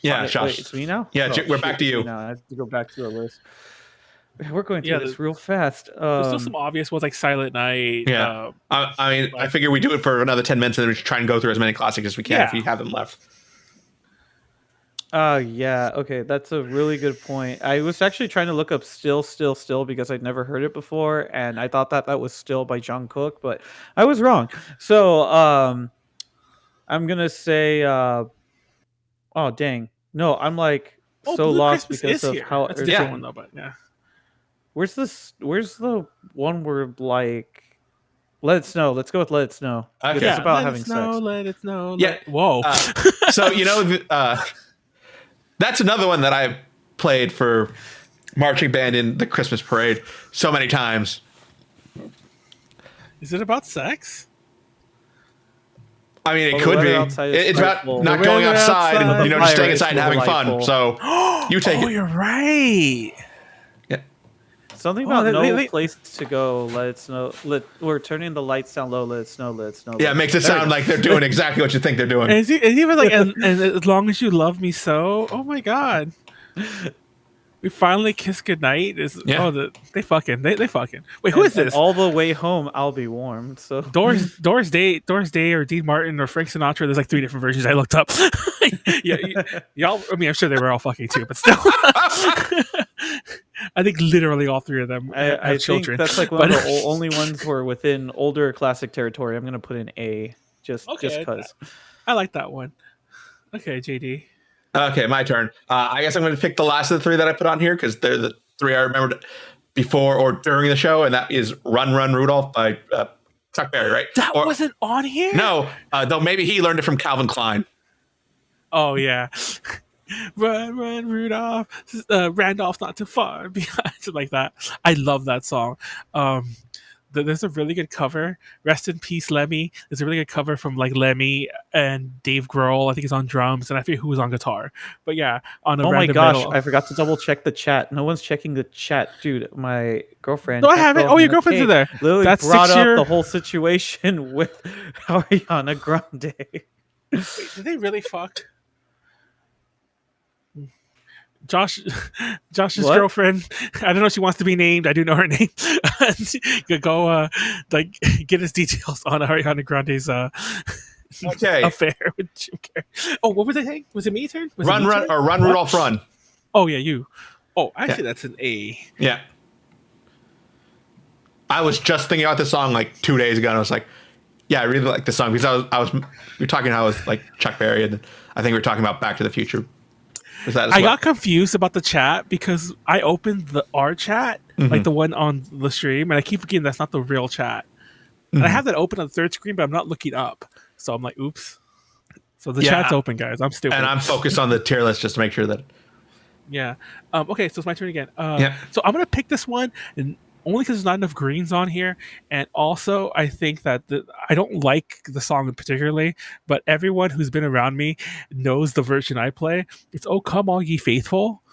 Yeah, Wait, Josh. it's me now? Yeah, we're back to you. Now I have to go back to the list. We're going through this real fast. There's still some obvious ones like Silent Night. Yeah. I mean, I figure we do it for another 10 minutes and then we try and go through as many classics as we can if we have them left. Yeah. Okay. That's a really good point. I was actually trying to look up Still because I'd never heard it before. And I thought that was Still by John Cook, but I was wrong. So, I'm going to say, oh, dang. No, I'm like so lost because of how that's a different one though, but yeah. Where's the one where like Let It Snow? Let's go with Let It Snow. Okay. It's about let having it snow, sex. Let it snow. Yeah. Whoa. So that's another one that I played for marching band in the Christmas parade so many times. Is it about sex? I mean, it could be. It's about not going outside and just staying inside and having fun. So you take it. Oh, you're right. Something about no place to go. Let it snow. We're turning the lights down low. Let it snow. Let it snow. Yeah, it makes it sound like they're doing exactly what you think they're doing. And it's even like, and as long as you love me so. Oh my god. We finally kiss goodnight. They fucking. Wait, who is this? All the way home, I'll be warm. So Doris Day, or Dean Martin, or Frank Sinatra. There's like 3 different versions I looked up. Y'all. I mean, I'm sure they were all fucking too, but still. I think literally all 3 of them have children. That's like one of the only ones who are within older classic territory. I'm gonna put in A just because. I like that one. Okay, JD. Okay, my turn. I guess I'm going to pick the last of the 3 that I put on here because they're the 3 I remembered before or during the show, and that is "Run, Run, Rudolph" by Chuck Berry, right? That wasn't on here? No, though maybe he learned it from Calvin Klein. Oh, yeah. Run, run, Rudolph. Randolph's not too far behind. Something like that. I love that song. There's a really good cover. Rest in peace, Lemmy. There's a really good cover from like Lemmy and Dave Grohl. I think he's on drums, and I forget who was on guitar. But yeah, on a oh my random gosh, metal. I forgot to double check the chat. No one's checking the chat, dude. My girlfriend. No, I haven't. Oh, your girlfriend's in there. Literally that's brought up the whole situation with Ariana Grande. Wait, did they really fuck? Josh's girlfriend. I don't know if she wants to be named. I do know her name. Go like get his details on Ariana Grande's affair with Jim Carrey. Oh, what was I saying? Was it me turn? Run Rudolph Run. Oh yeah, you. Oh, actually, that's an A. Yeah. I was just thinking about this song like 2 days ago, and I was like, yeah, I really like this song because we were talking how it was like Chuck Berry, and I think we were talking about Back to the Future. I got confused about the chat because I opened our chat, like the one on the stream, and I keep forgetting that's not the real chat. And I have that open on the third screen, but I'm not looking up. So I'm like, oops. So the chat's open, guys. I'm stupid. And I'm focused on the tier list just to make sure that. Yeah. Okay, so it's my turn again. So I'm going to pick this one, and only because there's not enough greens on here, and also I think that I don't like the song particularly, but everyone who's been around me knows the version I play. It's "Oh Come All Ye Faithful,"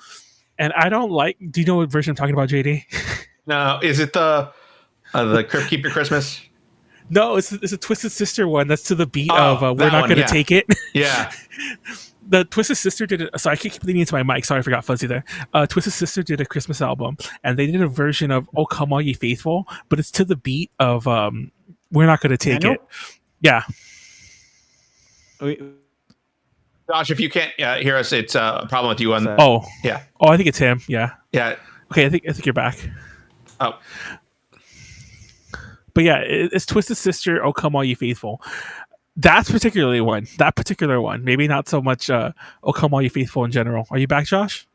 and I don't like. Do you know what version I'm talking about, JD? No, is it the Crypt Keeper Christmas? No, it's a Twisted Sister one. That's to the beat of "We're Not Gonna Take It." Yeah. the Twisted Sister did it. So I keep leaning into my mic. Sorry, I forgot Fuzzy there. Twisted Sister did a Christmas album, and they did a version of "Oh Come All Ye Faithful," but it's to the beat of "We're Not Gonna Take Manuel? It." Yeah. Josh, if you can't hear us, it's a problem with you. On Oh, yeah. Oh, I think it's him. Yeah. Yeah. Okay, I think you're back. Oh. But yeah, it's Twisted Sister, "Oh Come All Ye Faithful." That particular one. Maybe not so much "Oh Come All Ye Faithful" in general. Are you back, Josh?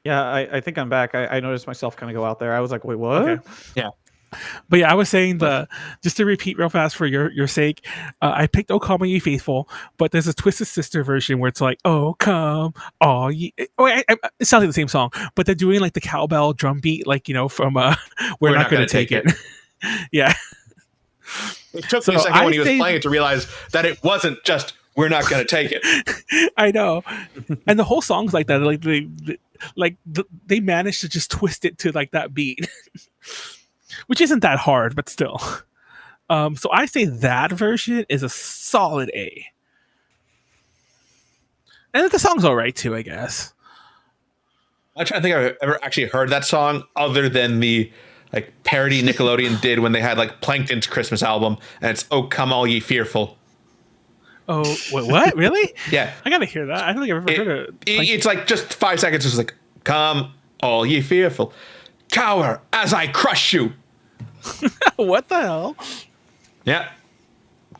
Yeah, I think I'm back. I noticed myself kind of go out there. I was like, wait, what? Okay. Yeah. But yeah, I was saying just to repeat real fast for your sake, I picked "Oh Come All Ye Faithful," but there's a Twisted Sister version where it's like "Oh Come All Ye." Oh, it sounds like the same song, but they're doing like the cowbell drum beat, like from "We're Not Gonna Take It." Yeah. It took me a second when he was playing it to realize that it wasn't just "We're Not Gonna Take It." I know, and the whole song's like that. Like they managed to just twist it to like that beat, which isn't that hard, but still. So I say that version is a solid A, and the song's all right too, I guess. I'm trying to think if I've ever actually heard that song other than the like parody Nickelodeon did when they had like Plankton's Christmas album, and it's "Oh Come All Ye Fearful." Oh, wait, what? Really? Yeah, I gotta hear that. I don't think I've ever heard it. It's like just 5 seconds. It's like, "Come all ye fearful, cower as I crush you." What the hell? Yeah.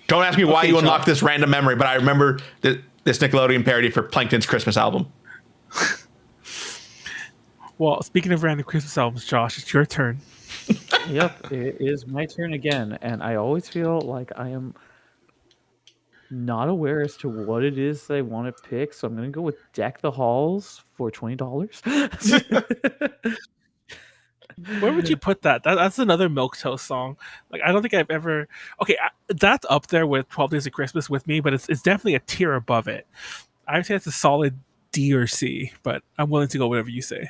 Don't ask me why Okay, you John. unlocked this random memory, but I remember this Nickelodeon parody for Plankton's Christmas album. Well, speaking of random Christmas albums, Josh, it's your turn. Yep, it is my turn again, and I always feel like I am not aware as to what it is I want to pick, so I'm going to go with "Deck the Halls" for $20. Where would you put that? That's another Milquetoast song. Like I don't think I've ever. Okay, that's up there with 12 Days of Christmas with me, but it's definitely a tier above it. I would say it's a solid D or C, but I'm willing to go whatever you say.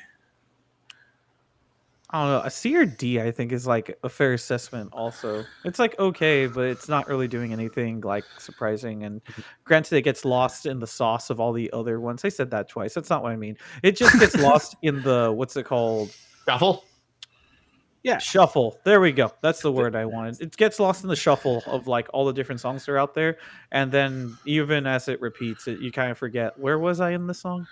I don't know. A C or D, I think, is like a fair assessment. Also, it's like okay, but it's not really doing anything like surprising. And granted, it gets lost in the sauce of all the other ones. I said that twice. That's not what I mean. It just gets lost in the what's it called? Shuffle? Yeah. Shuffle. There we go. That's the word I wanted. It gets lost in the shuffle of like all the different songs that are out there, and then even as it repeats, you kind of forget where was I in the song.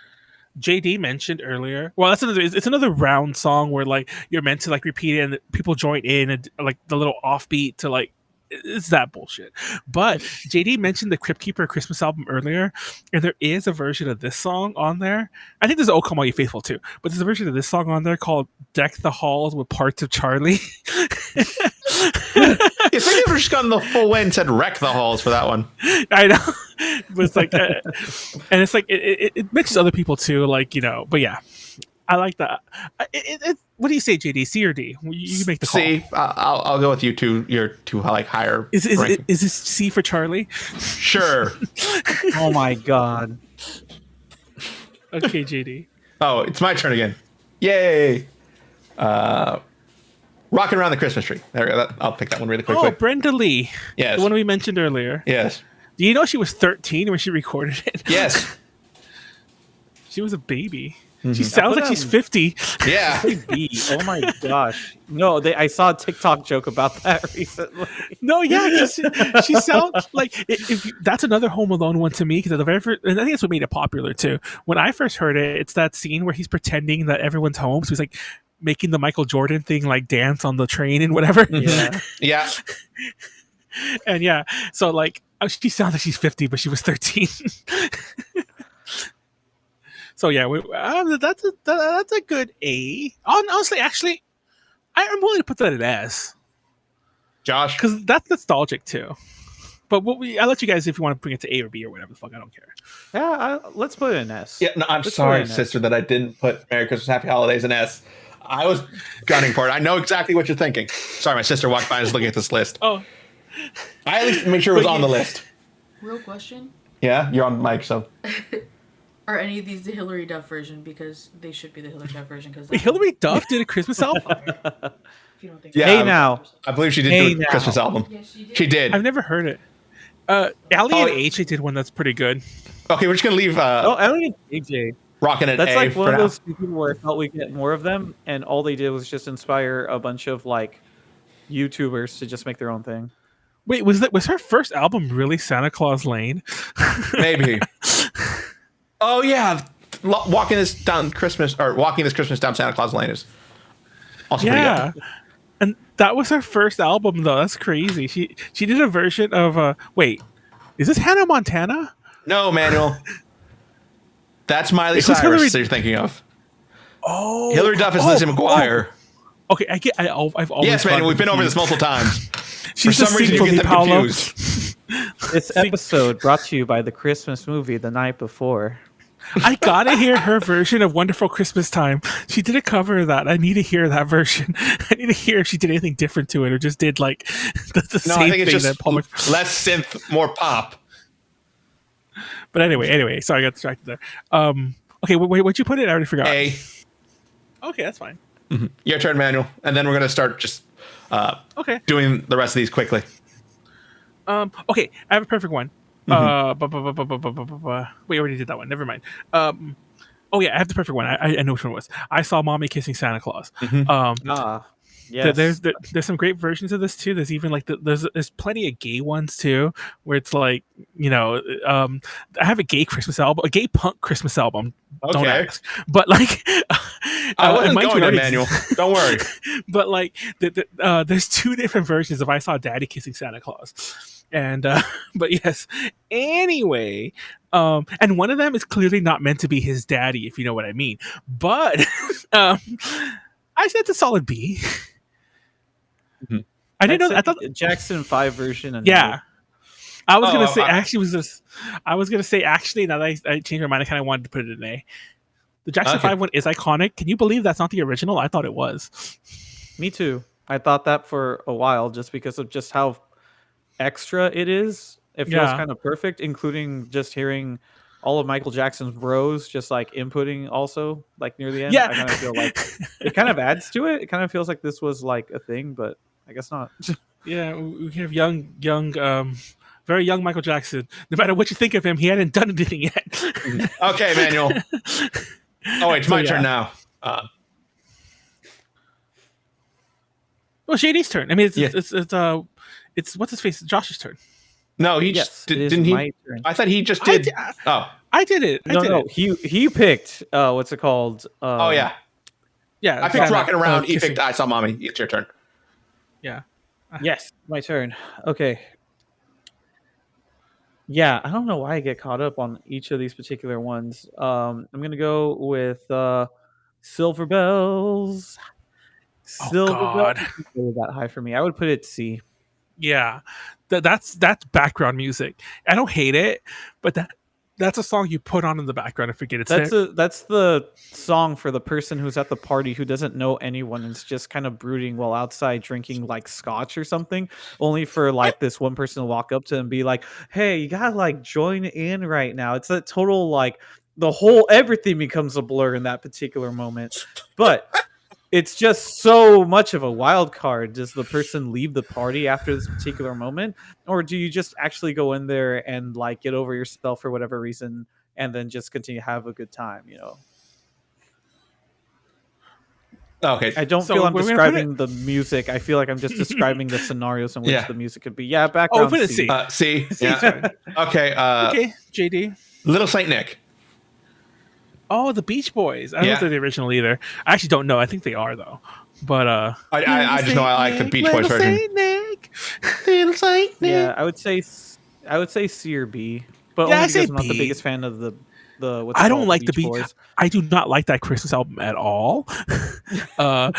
JD mentioned earlier. Well, it's another round song where like you're meant to like repeat it and people join in and like the little offbeat to like it's that bullshit. But JD mentioned the Crypt Keeper Christmas album earlier, and there is a version of this song on there. I think there's "Oh Come All Ye Faithful" too, but there's a version of this song on there called "Deck the Halls with Parts of Charlie." You think they've just gotten the full way and said "Wreck the Halls" for that one? I know, but it's like, and it's like it mentions other people too, like But yeah, I like that. What do you say, JD? C or D? You make the call. C. I'll go with you two. You're too like higher. Is this C for Charlie? Sure. Oh my god. Okay, JD. Oh, it's my turn again. Yay! Rockin' Around the Christmas Tree. There we go. I'll pick that one really quickly. Oh, Brenda Lee. Yes. The one we mentioned earlier. Yes. Do you know she was 13 when she recorded it? Yes. She was a baby. She sounds like she's 50. Yeah. Baby. Oh my gosh. No, I saw a TikTok joke about that recently. No, yeah, because she sounds like that's another Home Alone one to me. Because the very first, and I think that's what made it popular too. When I first heard it, it's that scene where he's pretending that everyone's home, so he's like making the Michael Jordan thing, like dance on the train and whatever. Yeah. Yeah. And yeah, so like she sounds like she's 50, but she was 13. So yeah, that's a good A. Honestly, actually, I'm willing to put that at S. Josh? Because that's nostalgic too. But I'll let you guys if you want to bring it to A or B or whatever the fuck. I don't care. Yeah, let's put it in S. Yeah, no, I'm Let's sorry, put it in S. sister, that I didn't put Merry Christmas, Happy Holidays in S. I was gunning for it. I know exactly what you're thinking. Sorry, my sister walked by and was looking at this list. Oh. I at least made sure it was on the list. Real question. Yeah, you're on mic, so. Are any of these the Hillary Duff version? Because they should be the Hillary Duff version. Because Hillary Duff did a Christmas album? If you don't think Yeah, Hey now. I believe she did Hey do a now. Christmas album. Yes, she did. She did. I've never heard it. Ellie Oh, and AJ did one that's pretty good. Okay, we're just gonna leave Elliot AJ. Rockin' at That's A like for one of now. those people where I felt we get more of them, and all they did was just inspire a bunch of like YouTubers to just make their own thing. Wait, was her first album really Santa Claus Lane? Maybe. Oh yeah, walking this Christmas down Santa Claus Lane is also pretty Yeah. good. And that was her first album though. That's crazy. She did a version of wait, is this Hannah Montana? No, Manuel. That's Miley It was Cyrus Hillary- that you're thinking of. Oh, Hillary Duff is Lizzie McGuire. Okay, I've always Yes, Manuel, gotten we've been over this confused. multiple times. She's For some reason, you get them Paolo. confused. This episode brought to you by the Christmas movie The Night Before. I gotta hear her version of Wonderful Christmas Time. She did a cover of that. I need to hear that version. I need to hear if she did anything different to it or just did like the No, same I think it's thing just that Paul less synth, more pop. But anyway, sorry, I got distracted there. Okay, what'd you put it? I already forgot. A. Okay, that's fine. Your turn, Manuel. And then we're going to start just Okay. doing the rest of these quickly. Okay, I have a perfect one. Wait, I already did that one. Never mind. Oh yeah, I have the perfect one. I know which one it was. I saw Mommy Kissing Santa Claus. Yes. There's some great versions of this too. There's even like there's plenty of gay ones too, where it's like I have a gay Christmas album, a gay punk Christmas album. Don't Okay. ask, but like I wasn't mind you, going to, already- Manuel. Don't worry. but like there's two different versions of I Saw Daddy Kissing Santa Claus, and but yes, anyway, and one of them is clearly not meant to be his daddy, if you know what I mean. But I said it's a solid B. I didn't know that. I thought Jackson 5 version. And yeah. I was Oh, gonna say I was gonna say actually now that I changed my mind, I kind of wanted to put it in A. The Jackson Okay. 5 one is iconic. Can you believe that's not the original? I thought it was. Me too. I thought that for a while just because of just how extra it is. It feels Yeah. kind of perfect, including just hearing all of Michael Jackson's bros just like inputting also like near the end. Yeah. I kind of feel like it kind of adds to it. It kind of feels like this was like a thing, but I guess not. Yeah, we have young, very young Michael Jackson. No matter what you think of him, he hadn't done anything yet. Okay, Manuel. Oh, it's my So, yeah. turn now. Well, JD's turn. I mean, Yeah. it's what's his face? Josh's turn. No, he Yes, just it is didn't he? my turn. I thought he just I did. di- Oh, I did it. No. He picked what's it called? oh yeah. Yeah, I picked Santa, Rockin' Around. He kissing. picked I Saw Mommy. It's your turn. Yeah. Yes, my turn. Okay. Yeah, I don't know why I get caught up on each of these particular ones. I'm gonna go with Silver Bells. Oh, Silver God. Bells isn't really that high for me. I would put it C. Yeah, that's background music. I don't hate it, but that's a song you put on in the background and forget it's there. That's the song for the person who's at the party who doesn't know anyone and is just kind of brooding while outside drinking like scotch or something, only for like this one person to walk up to and be like, "Hey, you gotta like join in right now." It's a total like the whole everything becomes a blur in that particular moment, but. It's just so much of a wild card. Does the person leave the party after this particular moment, or do you just actually go in there and like get over yourself for whatever reason, and then just continue to have a good time? Okay. I don't So feel I'm we're gonna describing the music. I feel like I'm just describing the scenarios in which Yeah. the music could be. Yeah, background. put it C. C. C. Yeah. Okay. Okay, JD. Little Saint Nick. Oh, the Beach Boys. I don't know if they're the original either. I actually don't know. I think they are though. But I just know I like the Beach Boys version. Saint Nick. Little Saint Nick. Yeah, I would say C or B, but Yeah, only I say because I'm not the B. biggest fan of the what's I it don't called, like the Beach Beach. Boys. I do not like that Christmas album at all. I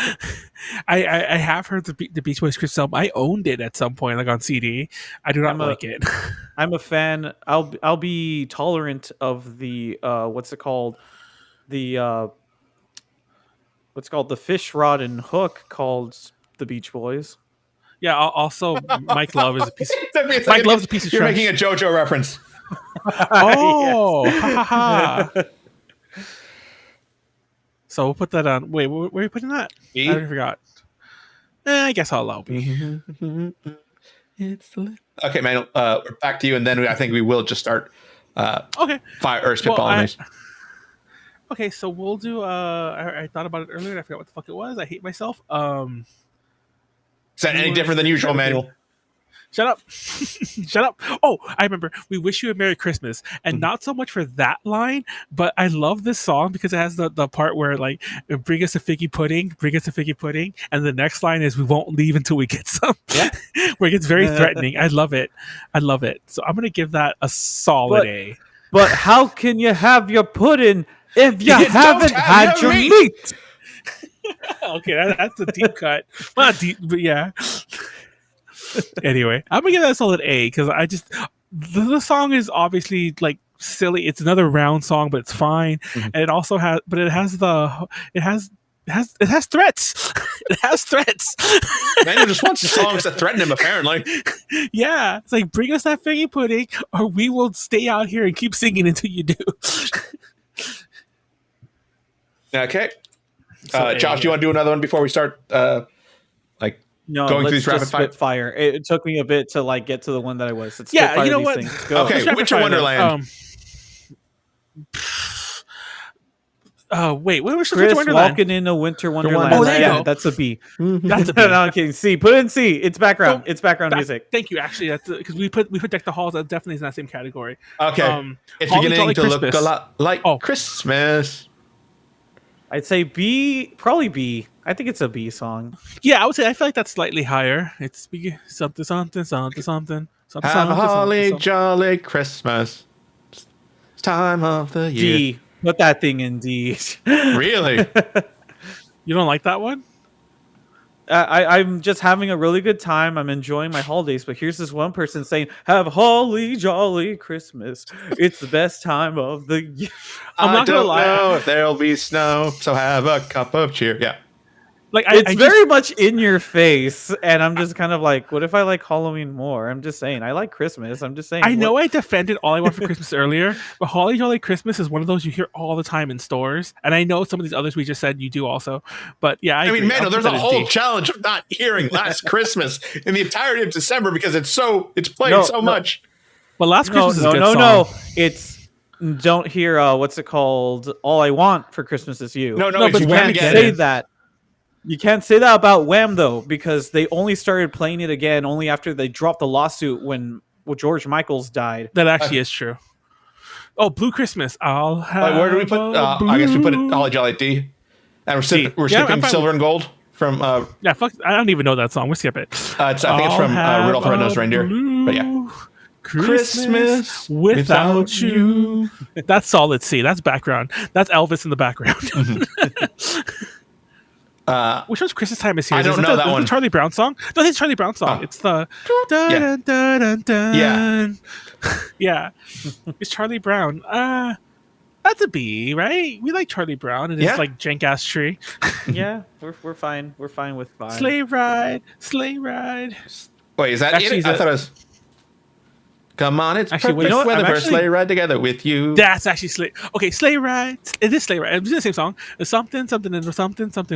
have heard the Beach Boys Christmas album. I owned it at some point, like on CD. I do not like it. I'm a fan. I'll be tolerant of the what's it called? The what's called the fish rod and hook called the Beach Boys. Yeah. Also, Mike Love is a piece. Took me a second Mike to Love's get- a piece of You're trash. making a JoJo reference. Oh, ha, ha, ha. So we'll put that on. Wait, where are you putting that? B? I already forgot. I guess I'll allow B. It's the Okay, man. We're back to you, and then I think we will just start. Okay. Fire or spitballing these. Okay, so we'll do. I thought about it earlier. And I forgot what the fuck it was. I hate myself. Is that any different than usual, Manuel? Shut up. Shut up. Oh, I remember. We wish you a Merry Christmas. And not so much for that line, but I love this song because it has the part where, like, bring us a figgy pudding, bring us a figgy pudding. And the next line is, we won't leave until we get some. Yeah. Where it gets very threatening. I love it. I love it. So I'm going to give that a solid A. But how can you have your pudding if you haven't had your meat? Okay, that's a deep cut. Well, not deep, but yeah. Anyway, I'm gonna give that a solid A because I just the song is obviously like silly. It's another round song, but it's fine. And it also has, but it has threats. It has threats. Manuel just wants songs that threaten him. Apparently, yeah. It's like, bring us that figgy pudding, or we will stay out here and keep singing until you do. Okay. Josh, do you want to do another one before we start? Going through these rapid fire. It took me a bit to like get to the one that I was. You know what? Okay, Winter Wonderland. Wait, what was Chris Winter Wonderland? walking in a Winter Wonderland. Oh, there you go. That's a B. That's a B. No, I'm kidding. C. Put in C. It's background. It's background music. Thank you. Actually, that's because we put Deck the Halls. That definitely is in that same category. Okay, it's beginning to look a lot like Christmas. I'd say B. Probably B. I think it's a B song. Yeah, I would say I feel like that's slightly higher. It's something. Have a holly jolly Christmas. It's time of the year. D. Put that thing in D. Really? You don't like that one? I'm just having a really good time. I'm enjoying my holidays, but here's this one person saying, "Have a holly jolly Christmas. It's the best time of the year." I'm not gonna lie. I don't know if there'll be snow, so have a cup of cheer. Yeah. Like it's very much in your face, and I'm just kind of like, what if I like Halloween more? I'm just saying, I like Christmas. I'm just saying. I know I defended All I Want for Christmas earlier, but Holly Jolly Christmas is one of those you hear all the time in stores, and I know some of these others we just said you do also. But yeah, I mean, man, there's a whole challenge of not hearing Last Christmas in the entirety of December because it's played so much. But Last Christmas is a good song. No, it's don't hear what's it called? All I Want for Christmas is You. No, but you can't say that. You can't say that about Wham, though, because they only started playing it again only after they dropped the lawsuit when George Michaels died. That actually is true. Oh, Blue Christmas. I'll have where do we put? I guess we put it Holly Jolly D. And we're skipping Silver and Gold from. Fuck. I don't even know that song. We'll skip it. I think it's from Rudolph Run, Reindeer. But yeah. Christmas without you. That's solid C. That's background. That's Elvis in the background. Which one's Christmastime is here? I don't know that one. The Charlie Brown song? No, it's Charlie Brown song. It's the yeah. It's Charlie Brown. That's a B, right? We like Charlie Brown and his like jank ass tree. Yeah, we're fine. We're fine with fine. Sleigh ride. Wait, is that it? I thought it was. Come on, it's perfect weather for a sleigh ride together with you. That's actually sleigh. Okay, sleigh ride. It is sleigh ride. It's the same song. Something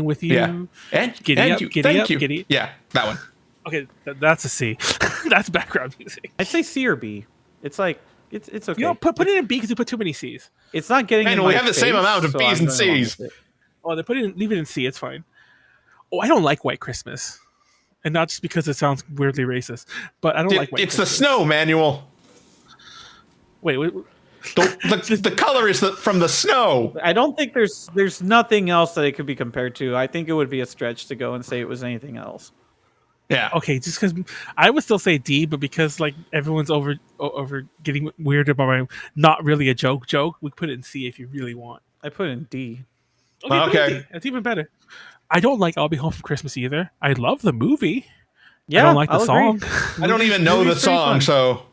with you. Yeah. And giddy up. Yeah, that one. Okay, that's a C. That's background music. I'd say C or B. It's like it's okay. You know, put it in B because you put too many C's. It's not getting. And we have the same amount of B's and C's. Oh, they leave it in C. It's fine. Oh, I don't like White Christmas. And not just because it sounds weirdly racist, but I don't like White Christmas. It's the snow, Manuel. Wait. The color is from the snow. I don't think there's nothing else that it could be compared to. I think it would be a stretch to go and say it was anything else. Yeah. Okay, just because I would still say D, but because like everyone's over getting weird about my not really a joke, we put it in C if you really want. I put it in D. Okay. That's even better. I don't like I'll Be Home for Christmas either. I love the movie. Yeah, I don't like the song. I don't even know the song, so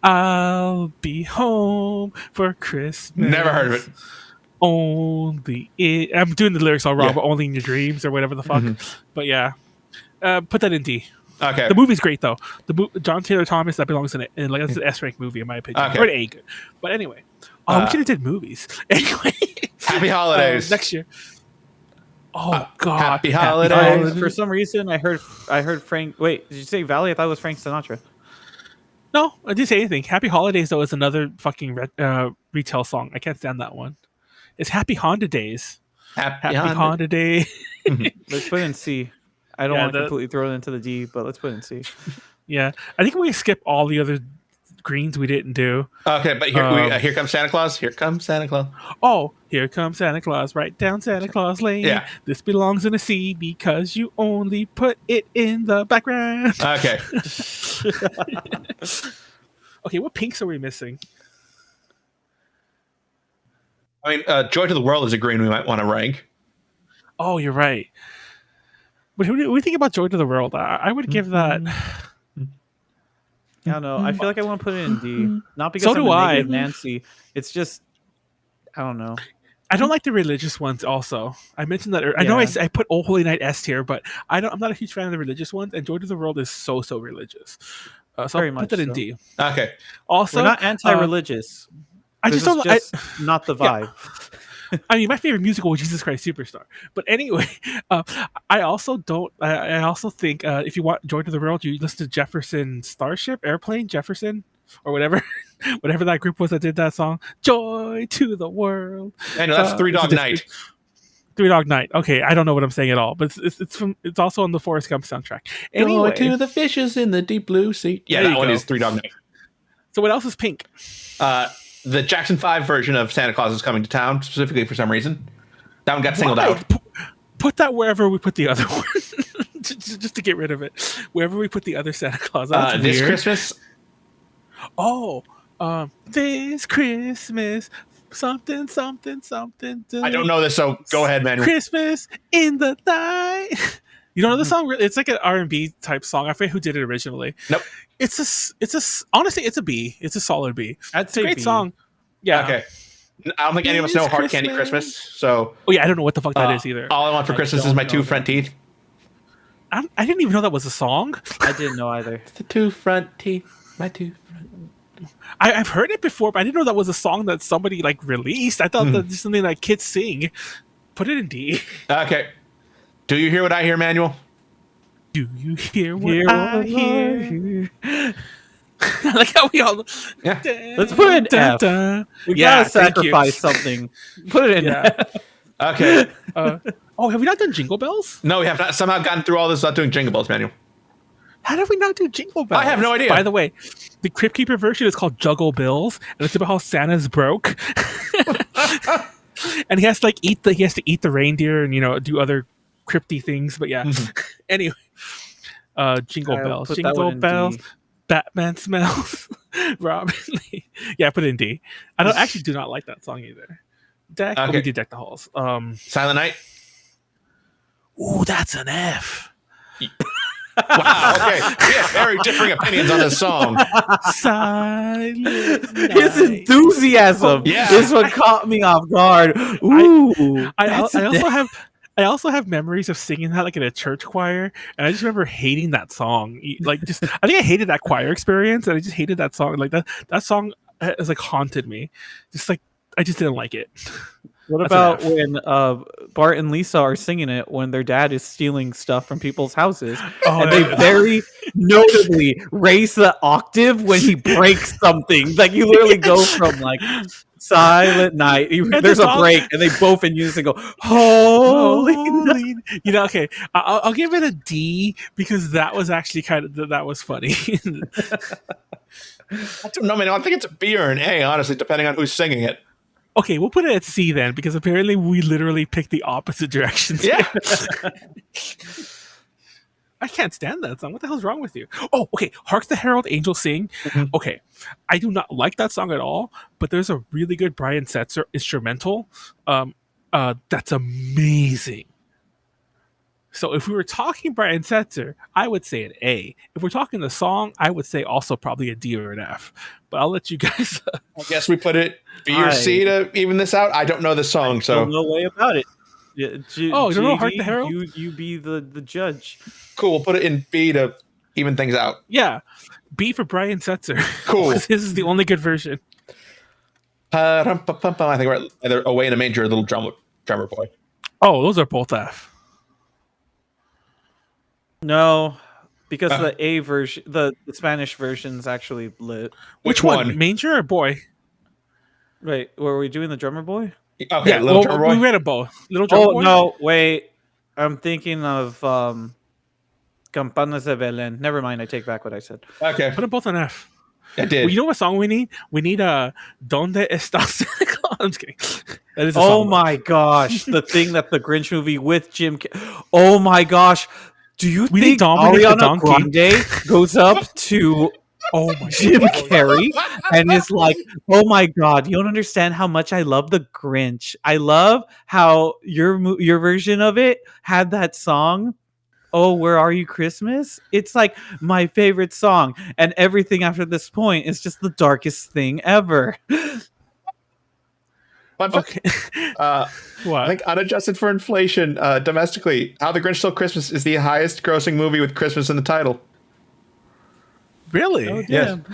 I'll be home for Christmas. Never heard of it. Only I'm doing the lyrics all wrong, but only in your dreams or whatever the fuck. But yeah, put that in D. Okay. The movie's great though. John Taylor Thomas, that belongs in it, and like that's an S-rank movie in my opinion. Okay. Or an A. But anyway, we should have did movies. Anyway, happy holidays next year. Oh God! Happy holidays. For some reason, I heard Frank. Wait, did you say Valley? I thought it was Frank Sinatra. No, I didn't say anything. Happy Holidays though is another fucking retail song. I can't stand that one. It's Happy Honda Days. Happy Honda Day. Let's put it in C. I don't want to completely throw it into the D, but let's put it in C. Yeah, I think we skip all the other greens we didn't do. Okay, but here comes Santa Claus. Here comes Santa Claus. Oh, here comes Santa Claus. Right down Santa Claus Lane. Yeah. This belongs in a C because you only put it in the background. Okay. Okay, what pinks are we missing? I mean, Joy to the World is a green we might want to rank. Oh, you're right. But what do we think about Joy to the World? I would give that. I don't know. I feel like I want to put it in D. Not because So do I. negative Nancy. It's just, I don't know. I don't like the religious ones also. I mentioned that. I know I put Oh Holy Night S tier, but I'm not a huge fan of the religious ones, and Joy to the World is so religious. So Very I'll much put that in so. D. Okay. Also, We're not anti-religious. I just don't. Not the vibe. I mean, my favorite musical was Jesus Christ Superstar. But anyway, I also don't. I also think if you want Joy to the World, you listen to Jefferson Starship Airplane Jefferson or whatever, whatever that group was that did that song. Joy to the World. I know that's Three Dog Night. Three Dog Night. Okay, I don't know what I'm saying at all, but it's also on the Forrest Gump soundtrack. Anyway, Joy to the fishes in the deep blue sea. Yeah, that one is Three Dog Night. So what else is pink? The Jackson 5 version of Santa Claus is coming to town, specifically for some reason. That one got singled out. Put that wherever we put the other one. just to get rid of it. Wherever we put the other Santa Claus. This Christmas? Oh, this Christmas, something. I don't know this, so go ahead, Manuel. Christmas in the night. You don't know the song? It's like an R&B type song. I forget who did it originally. Nope. Honestly, it's a B. It's a solid B. I'd say it's a great B. song. Yeah. Okay. I don't think any of us know Hard Candy Christmas, so... Oh, yeah, I don't know what the fuck that is either. All I want for Christmas is my two front teeth. I didn't even know that was a song. I didn't know either. It's the two front teeth, my two front... I've heard it before, but I didn't know that was a song that somebody released. I thought that was something that kids sing. Put it in D. Okay. Do you hear what I hear, Manuel? Do you hear what I hear? I like how we all... Yeah. Let's put it in F. We gotta sacrifice something. Put it in F. Okay. Oh, have we not done Jingle Bells? No, we have not somehow gotten through all this without doing Jingle Bells, Manuel. How did we not do Jingle Bells? I have no idea. By the way, the Crypt Keeper version is called Juggle Bills, and it's about how Santa's broke. And he has to eat the reindeer and do other crypty things. But yeah. Anyway. Jingle Bells. Jingle Bells. Batman smells. Robin Lee. Yeah, put it in D. I do not like that song either. Deck. Okay. We did Deck the Halls. Silent Night. Ooh, that's an F. Wow. Okay. We have very differing opinions on this song. Silent Night. His enthusiasm. Yeah. This one caught me off guard. Ooh. I also have memories of singing that in a church choir, and I just remember hating that song. I think I hated that choir experience, and I just hated that song. That song has haunted me. I just didn't like it. What about when Bart and Lisa are singing it when their dad is stealing stuff from people's houses, and they very notably raise the octave when he breaks something? You literally go from Silent Night. There's a break, and they both in unison go, "Holy!" Okay, I'll give it a D because that was actually that was funny. I don't know, man. I think it's a B or an A, honestly, depending on who's singing it. Okay, we'll put it at C then, because apparently we literally picked the opposite directions. Yeah. I can't stand that song. What the hell's wrong with you? Oh, okay. Hark the Herald Angels Sing. Mm-hmm. Okay. I do not like that song at all, but there's a really good Brian Setzer instrumental. That's amazing. So if we were talking Brian Setzer, I would say an A. If we're talking the song, I would say also probably a D or an F. But I'll let you guys... I guess we put it B or C to even this out. I don't know the song, so... No way about it. Yeah, you don't know Hark the Herald? You be the judge. Cool, we'll put it in B to even things out. Yeah. B for Brian Setzer. Cool. Because his is the only good version. I think we're either Away in a Manger or Little Drummer Boy. Oh, those are both F. No, because the A version, the Spanish version's actually lit. Which one? Manger or boy? Wait, were we doing the drummer boy? Okay, Yeah, Little Drummer Boy. we read it both. Little Drummer Boy. Oh no, wait. I'm thinking of Campanas de Belén. Never mind, I take back what I said. Okay, Put them both on F. I did. Well, you know what song we need? We need Donde está Santa Claus? I'm just kidding. That is a Oh song, my gosh, the thing that the Grinch movie with Oh my gosh. Do you We need think Dominic the Ariana Donkey. Grande goes up to Oh my Jim God. Carrey and is like, "Oh my God, you don't understand how much I love the Grinch. I love how your version of it had that song. Oh, Where Are You Christmas? It's like my favorite song, and everything after this point is just the darkest thing ever." Fun fact, Okay. I think unadjusted for inflation, domestically, How the Grinch Stole Christmas is the highest grossing movie with Christmas in the title. Really? Oh, Yes. damn.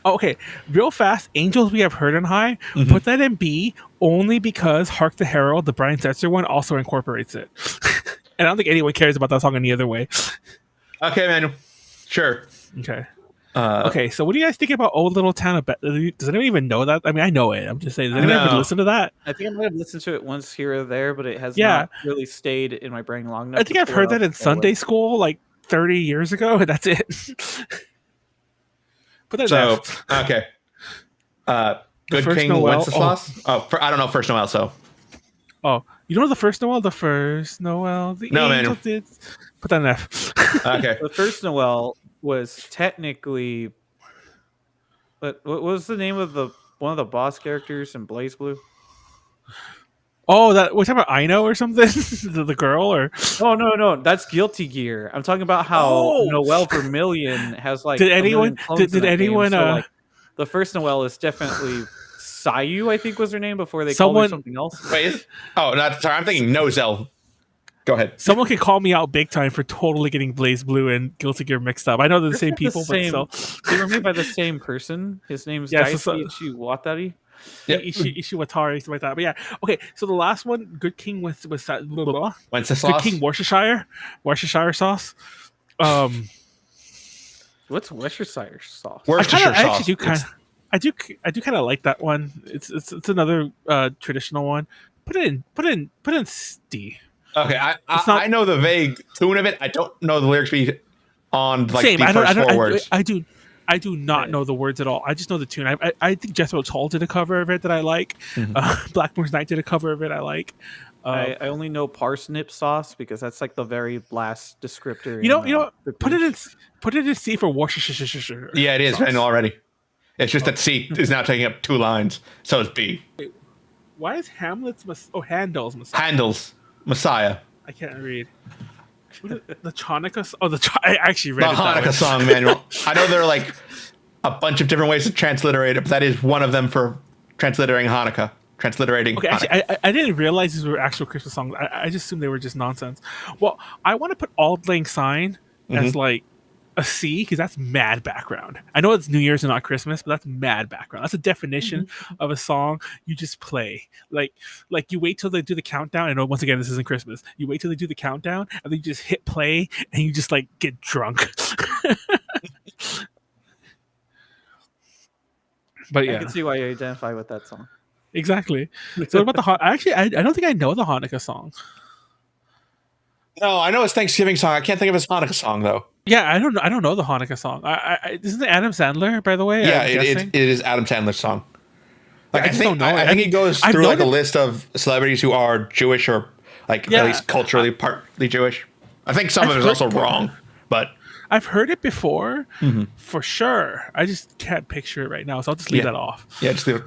Oh, okay, real fast. Angels We Have Heard on High. Put that in B only because Hark the Herald, the Brian Setzer one, also incorporates it. And I don't think anyone cares about that song any other way. Okay, Manuel. Sure. Okay. Okay, so what do you guys think about Old Little Town of Does anyone even know that? I mean, I know it. I'm just saying. Does anyone even No. listen to that? I think I might have listened to it once here or there, but it has Yeah. not really stayed in my brain long enough. I think I've heard that in Sunday school like 30 years ago. And that's it. Put that So, F. okay. Good First King Noel- Wenceslas? I don't know First Noel, so. Oh, you know the first Noel? The first Noel. The No, angel man. did. Put that in F. Okay. The first Noel was technically, what was the name of one of the boss characters in Blaze Blue? Oh, that we're talking about Ino or something? the girl or Oh no, that's Guilty Gear. I'm talking about how Oh! Noel Vermillion has like. Did a anyone- million clones in did that game. anyone, So, like, the first Noel is definitely Sayu, I think was her name before they called Someone- her something else. Wait, sorry, I'm thinking Nozel. Go ahead. someone can call me out big time for totally getting Blaze Blue and Guilty Gear mixed up. I know they're the same people, but still. They were made by the same person. His name's Yeah, Daisuke so- Ichiwatari. Yep. Ishiwatari, something like that. But yeah, okay. So the last one, Good King with Good Wenceslas? King Worcestershire sauce. What's Worcestershire sauce? Worcestershire I sauce. actually do kind of. I do kind of like that one. It's another traditional one. Put it in D. Okay, It's not- I know the vague tune of it. I don't know the lyrics on like Same. the I first don't. four words. I do not know the words at all. I just know the tune. I think Jethro Tull did a cover of it that I like. Blackmore's Night did a cover of it I like. I only know parsnip sauce because that's like the very last descriptor. You know. the Put it Grinch. in C for Worcestershire. Yeah, it is. sauce. I know already. It's just that C is now taking up 2 lines, so it's B. Why is Hamlet's Handel's Messiah? Handel's Messiah. I can't read. What is, the Chanukah? I actually The read it that way. Hanukkah song manual. I know there are like a bunch of different ways to transliterate it, but that is one of them for transliterating Hanukkah. Transliterating. Okay, Hanukkah. actually, I didn't realize these were actual Christmas songs. I just assumed they were just nonsense. Well, I want to put Auld Lang Syne as like a C because that's mad background. I know it's New Year's and not Christmas, but that's mad background. That's a definition of a song you just play. Like you wait till they do the countdown. I know once again this isn't Christmas. You wait till they do the countdown and then you just hit play and you just like get drunk. But I yeah, can see why you identify with that song. exactly. So what about the actually? I don't think I know the Hanukkah song. No, I know it's Thanksgiving song. I can't think of his Hanukkah song though. Yeah, I don't know the Hanukkah song. Isn't it Adam Sandler, by the way? Yeah, I'm it guessing? is Adam Sandler's song. Like I just don't know it. I think he goes I've through like a known it- list of celebrities who are Jewish or like Yeah. at least culturally partly Jewish. I think some I've of it is heard- also wrong, but I've heard it before, for sure. I just can't picture it right now, so I'll just leave Yeah. that off. yeah, just leave it.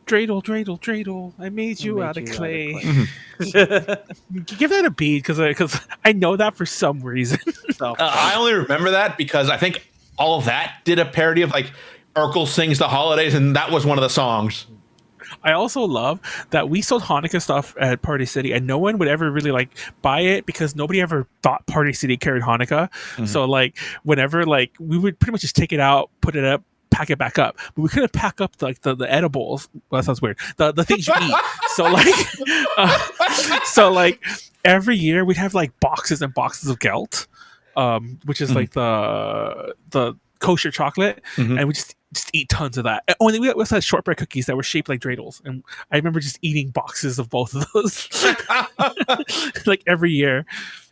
Dreidel, dreidel, dreidel. I made you out of clay. clay. Give that a B because I know that for some reason. So, I only remember that because I think all of that did a parody of like Urkel sings the holidays, and that was one of the songs. I also love that we sold Hanukkah stuff at Party City, and no one would ever really like buy it because nobody ever thought Party City carried Hanukkah. So like whenever like we would pretty much just take it out, put it up, pack it back up, but we couldn't pack up the edibles. Well, that sounds weird. The things you eat. So like every year we'd have like boxes and boxes of gelt. which is like the kosher chocolate, and we just eat tons of that. Oh, and we also had shortbread cookies that were shaped like dreidels, and I remember just eating boxes of both of those like every year.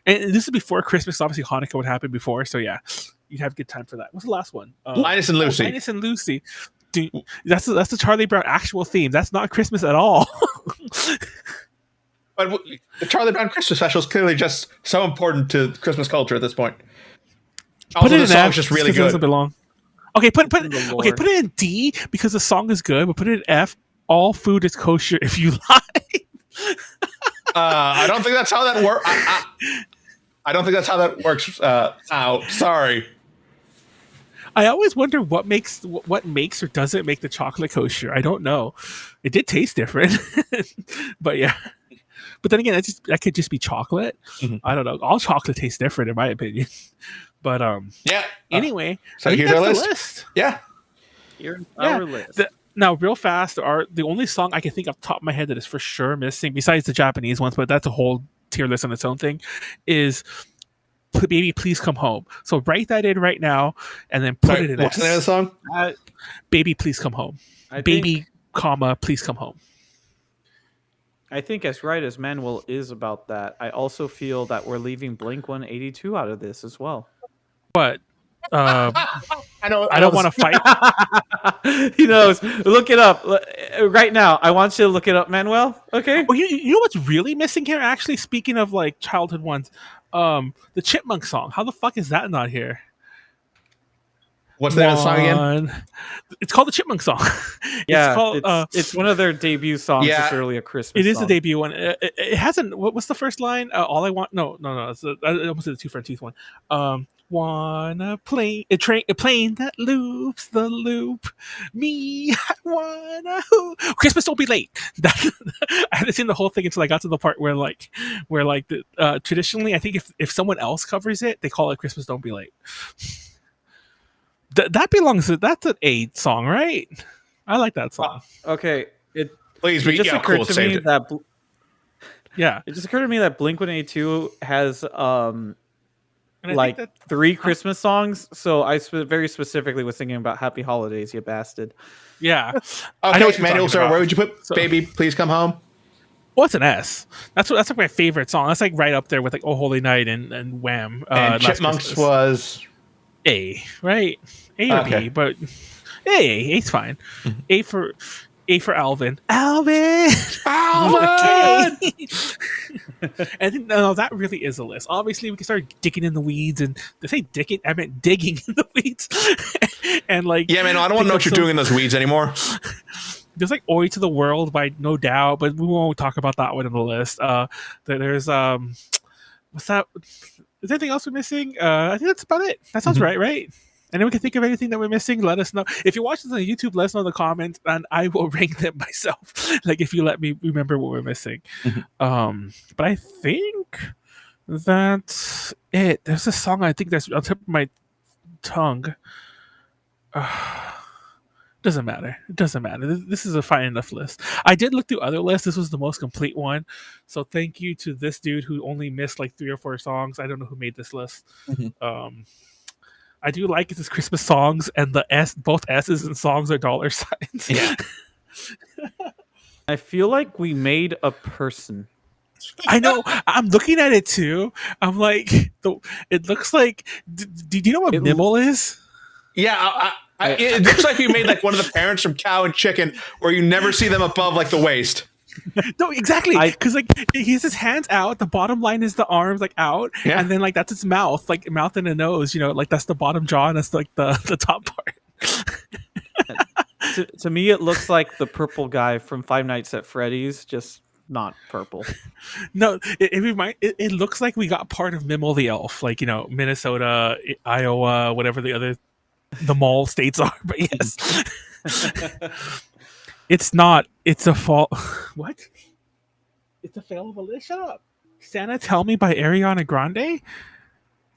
And this is before Christmas. Obviously, Hanukkah would happen before, so yeah, you'd have a good time for that. What's the last one? Linus and Lucy. Linus and Lucy. Dude, that's the Charlie Brown actual theme. That's not Christmas at all. But the Charlie Brown Christmas special is clearly just so important to Christmas culture at this point. Also, the song's just really good. It's a bit long. Okay, put it in D because the song is good, but put it in F. All food is kosher if you lie. I don't think that's how that works. I don't think that's how that works. Sorry. I always wonder what makes or doesn't make the chocolate kosher. I don't know. It did taste different, but yeah. But then again, that could just be chocolate. I don't know. All chocolate tastes different, in my opinion. But yeah. Anyway, so here's our list. Yeah. Here's our list. Now, real fast, the only song I can think off the top of my head that is for sure missing, besides the Japanese ones, but that's a whole tier list on its own thing, is "Baby Please Come Home." So write that in right now, and then put it in. What's the name of the song? "Baby Please Come Home." Please come home. I think as right as Manuel is about that, I also feel that we're leaving Blink-182 out of this as well. But I don't want to fight. He knows. Look it up right now. I want you to look it up, Manuel. Okay. Well, you know what's really missing here? Actually, speaking of like childhood ones, the Chipmunk song. How the fuck is that not here? What's the name of the song again? It's called the Chipmunk song. It's one of their debut songs. Yeah. It's really a Christmas. It is song. the debut one. It hasn't. What's the first line? All I want. No. It's I almost said the Two Front Teeth one. Wanna play a plane that loops the loop. Me, I wanna. Christmas don't be late. I hadn't seen the whole thing until I got to the part where traditionally, I think if someone else covers it, they call it Christmas Don't Be Late. That belongs to, that's an A song, right? I like that song. Okay. It just occurred to me that it just occurred to me that Blink-182 has like 3 Christmas songs. So I very specifically was thinking about Happy Holidays, you bastard. Yeah. Okay, Manuel, sir, where would you put "Baby Please Come Home"? Well, it's an S. That's like my favorite song. That's like right up there with like "Oh Holy Night" and Wham. And Chipmunks was A, right? A or B, but A's fine. A for Alvin. Alvin. I think that really is a list. Obviously, we can start digging in the weeds, and to say digging, I meant digging in the weeds. And like, yeah, man, I don't want to know what you're doing in those weeds anymore. There's like "Oi to the World" by No Doubt, but we won't talk about that one in the list. There's what's that? Is there anything else we're missing? I think that's about it. That sounds right? Anyone can think of anything that we're missing? Let us know. If you're watching this on YouTube, let us know in the comments, and I will rank them myself. Like if you let me remember what we're missing. But I think that's it. There's a song I think that's on the tip of my tongue. Doesn't matter. It doesn't matter. This is a fine enough list. I did look through other lists. This was the most complete one. So thank you to this dude who only missed like 3 or 4 songs. I don't know who made this list. I do like it's Christmas songs, and both S's and songs are dollar signs. Yeah. I feel like we made a person. I know. I'm looking at it too. I'm like, it looks like. Do you know what Nibble is? Yeah, it looks like you made like one of the parents from Cow and Chicken, where you never see them above like the waist. No, exactly. Because like he has his hands out. The bottom line is the arms like out, and then like that's its mouth, like mouth and a nose. You know, like that's the bottom jaw, and that's like the top part. To me, it looks like the purple guy from Five Nights at Freddy's, just not purple. No, it looks like we got part of Mimble the Elf, like Minnesota, Iowa, whatever the mall states are. But yes. It's not. It's a fall. What? It's a fail of a list. Shut up. Santa Tell Me by Ariana Grande.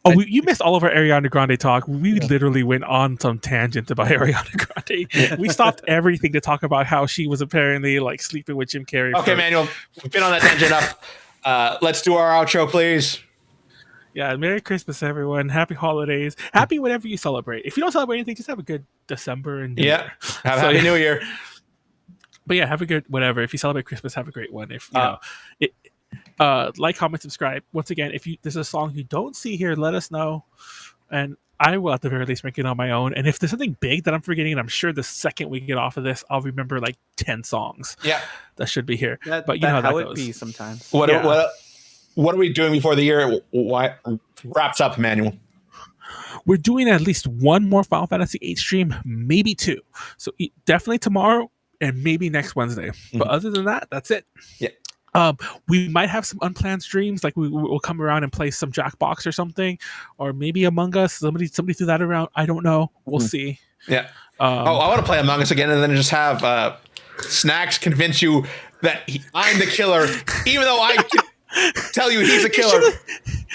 Oh, you missed all of our Ariana Grande talk. We literally went on some tangent about Ariana Grande. We stopped everything to talk about how she was apparently like sleeping with Jim Carrey. Okay, Manuel, we've been on that tangent enough. Let's do our outro, please. Yeah, Merry Christmas, everyone. Happy holidays. Happy whatever you celebrate. If you don't celebrate anything, just have a good December and New Year. Have a happy New Year. But yeah, have a good whatever. If you celebrate Christmas, have a great one. If you know it, like, comment, subscribe. Once again, if there's a song you don't see here, let us know, and I will at the very least make it on my own. And if there's something big that I'm forgetting, and I'm sure the second we get off of this, I'll remember like 10 songs. Yeah, that should be here. But you know how that it goes. be sometimes. What are we doing before the year wraps up, Manuel? We're doing at least one more Final Fantasy VIII stream, maybe two. So definitely tomorrow and maybe next Wednesday. Mm-hmm. But other than that, that's it. Yeah. We might have some unplanned streams, like we'll come around and play some Jackbox or something, or maybe Among Us. Somebody threw that around. I don't know. We'll see. Yeah. I want to play Among Us again, and then just have Snacks convince you that I'm the killer, even though I can tell you he's a killer.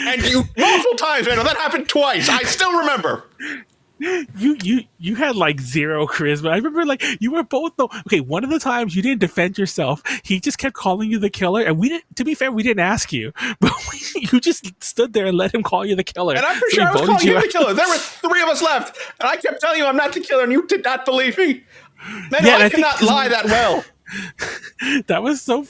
And you multiple times, man. That happened twice. I still remember. You had like zero charisma. I remember like you were both though. Okay, one of the times you didn't defend yourself. He just kept calling you the killer, and we didn't. To be fair, we didn't ask you, but you just stood there and let him call you the killer. And I'm pretty sure I was calling you the killer. There were 3 of us left, and I kept telling you I'm not the killer, and you did not believe me. Man, yeah, I cannot lie that well. That was so.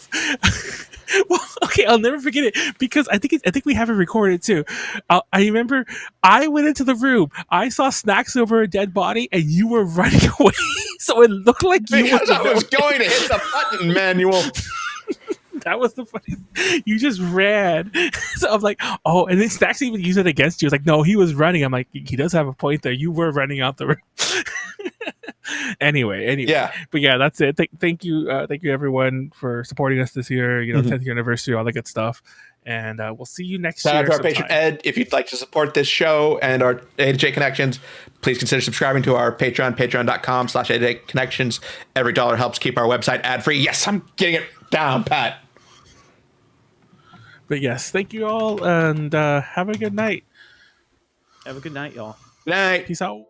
Well, okay, I'll never forget it because I think we have it recorded too. I remember I went into the room, I saw Snacks over a dead body, and you were running away. So it looked like you because I was going to hit the button, Manuel. That was the funny. You just ran. So I'm like, oh, and then Snacks even used it against you. It's like, no, he was running. I'm like, he does have a point there. You were running out the room. Anyway, yeah, but yeah, that's it. Thank you everyone for supporting us this year. 10th year anniversary, all that good stuff, and we'll see you next year. Shout out to our patron Ed. If you'd like to support this show and our A to J Connections, please consider subscribing to our Patreon, patreon.com/A Connections. Every dollar helps keep our website ad free. Yes, I'm getting it down, Pat. But yes, thank you all, and have a good night. Have a good night, y'all. Good night. Peace out.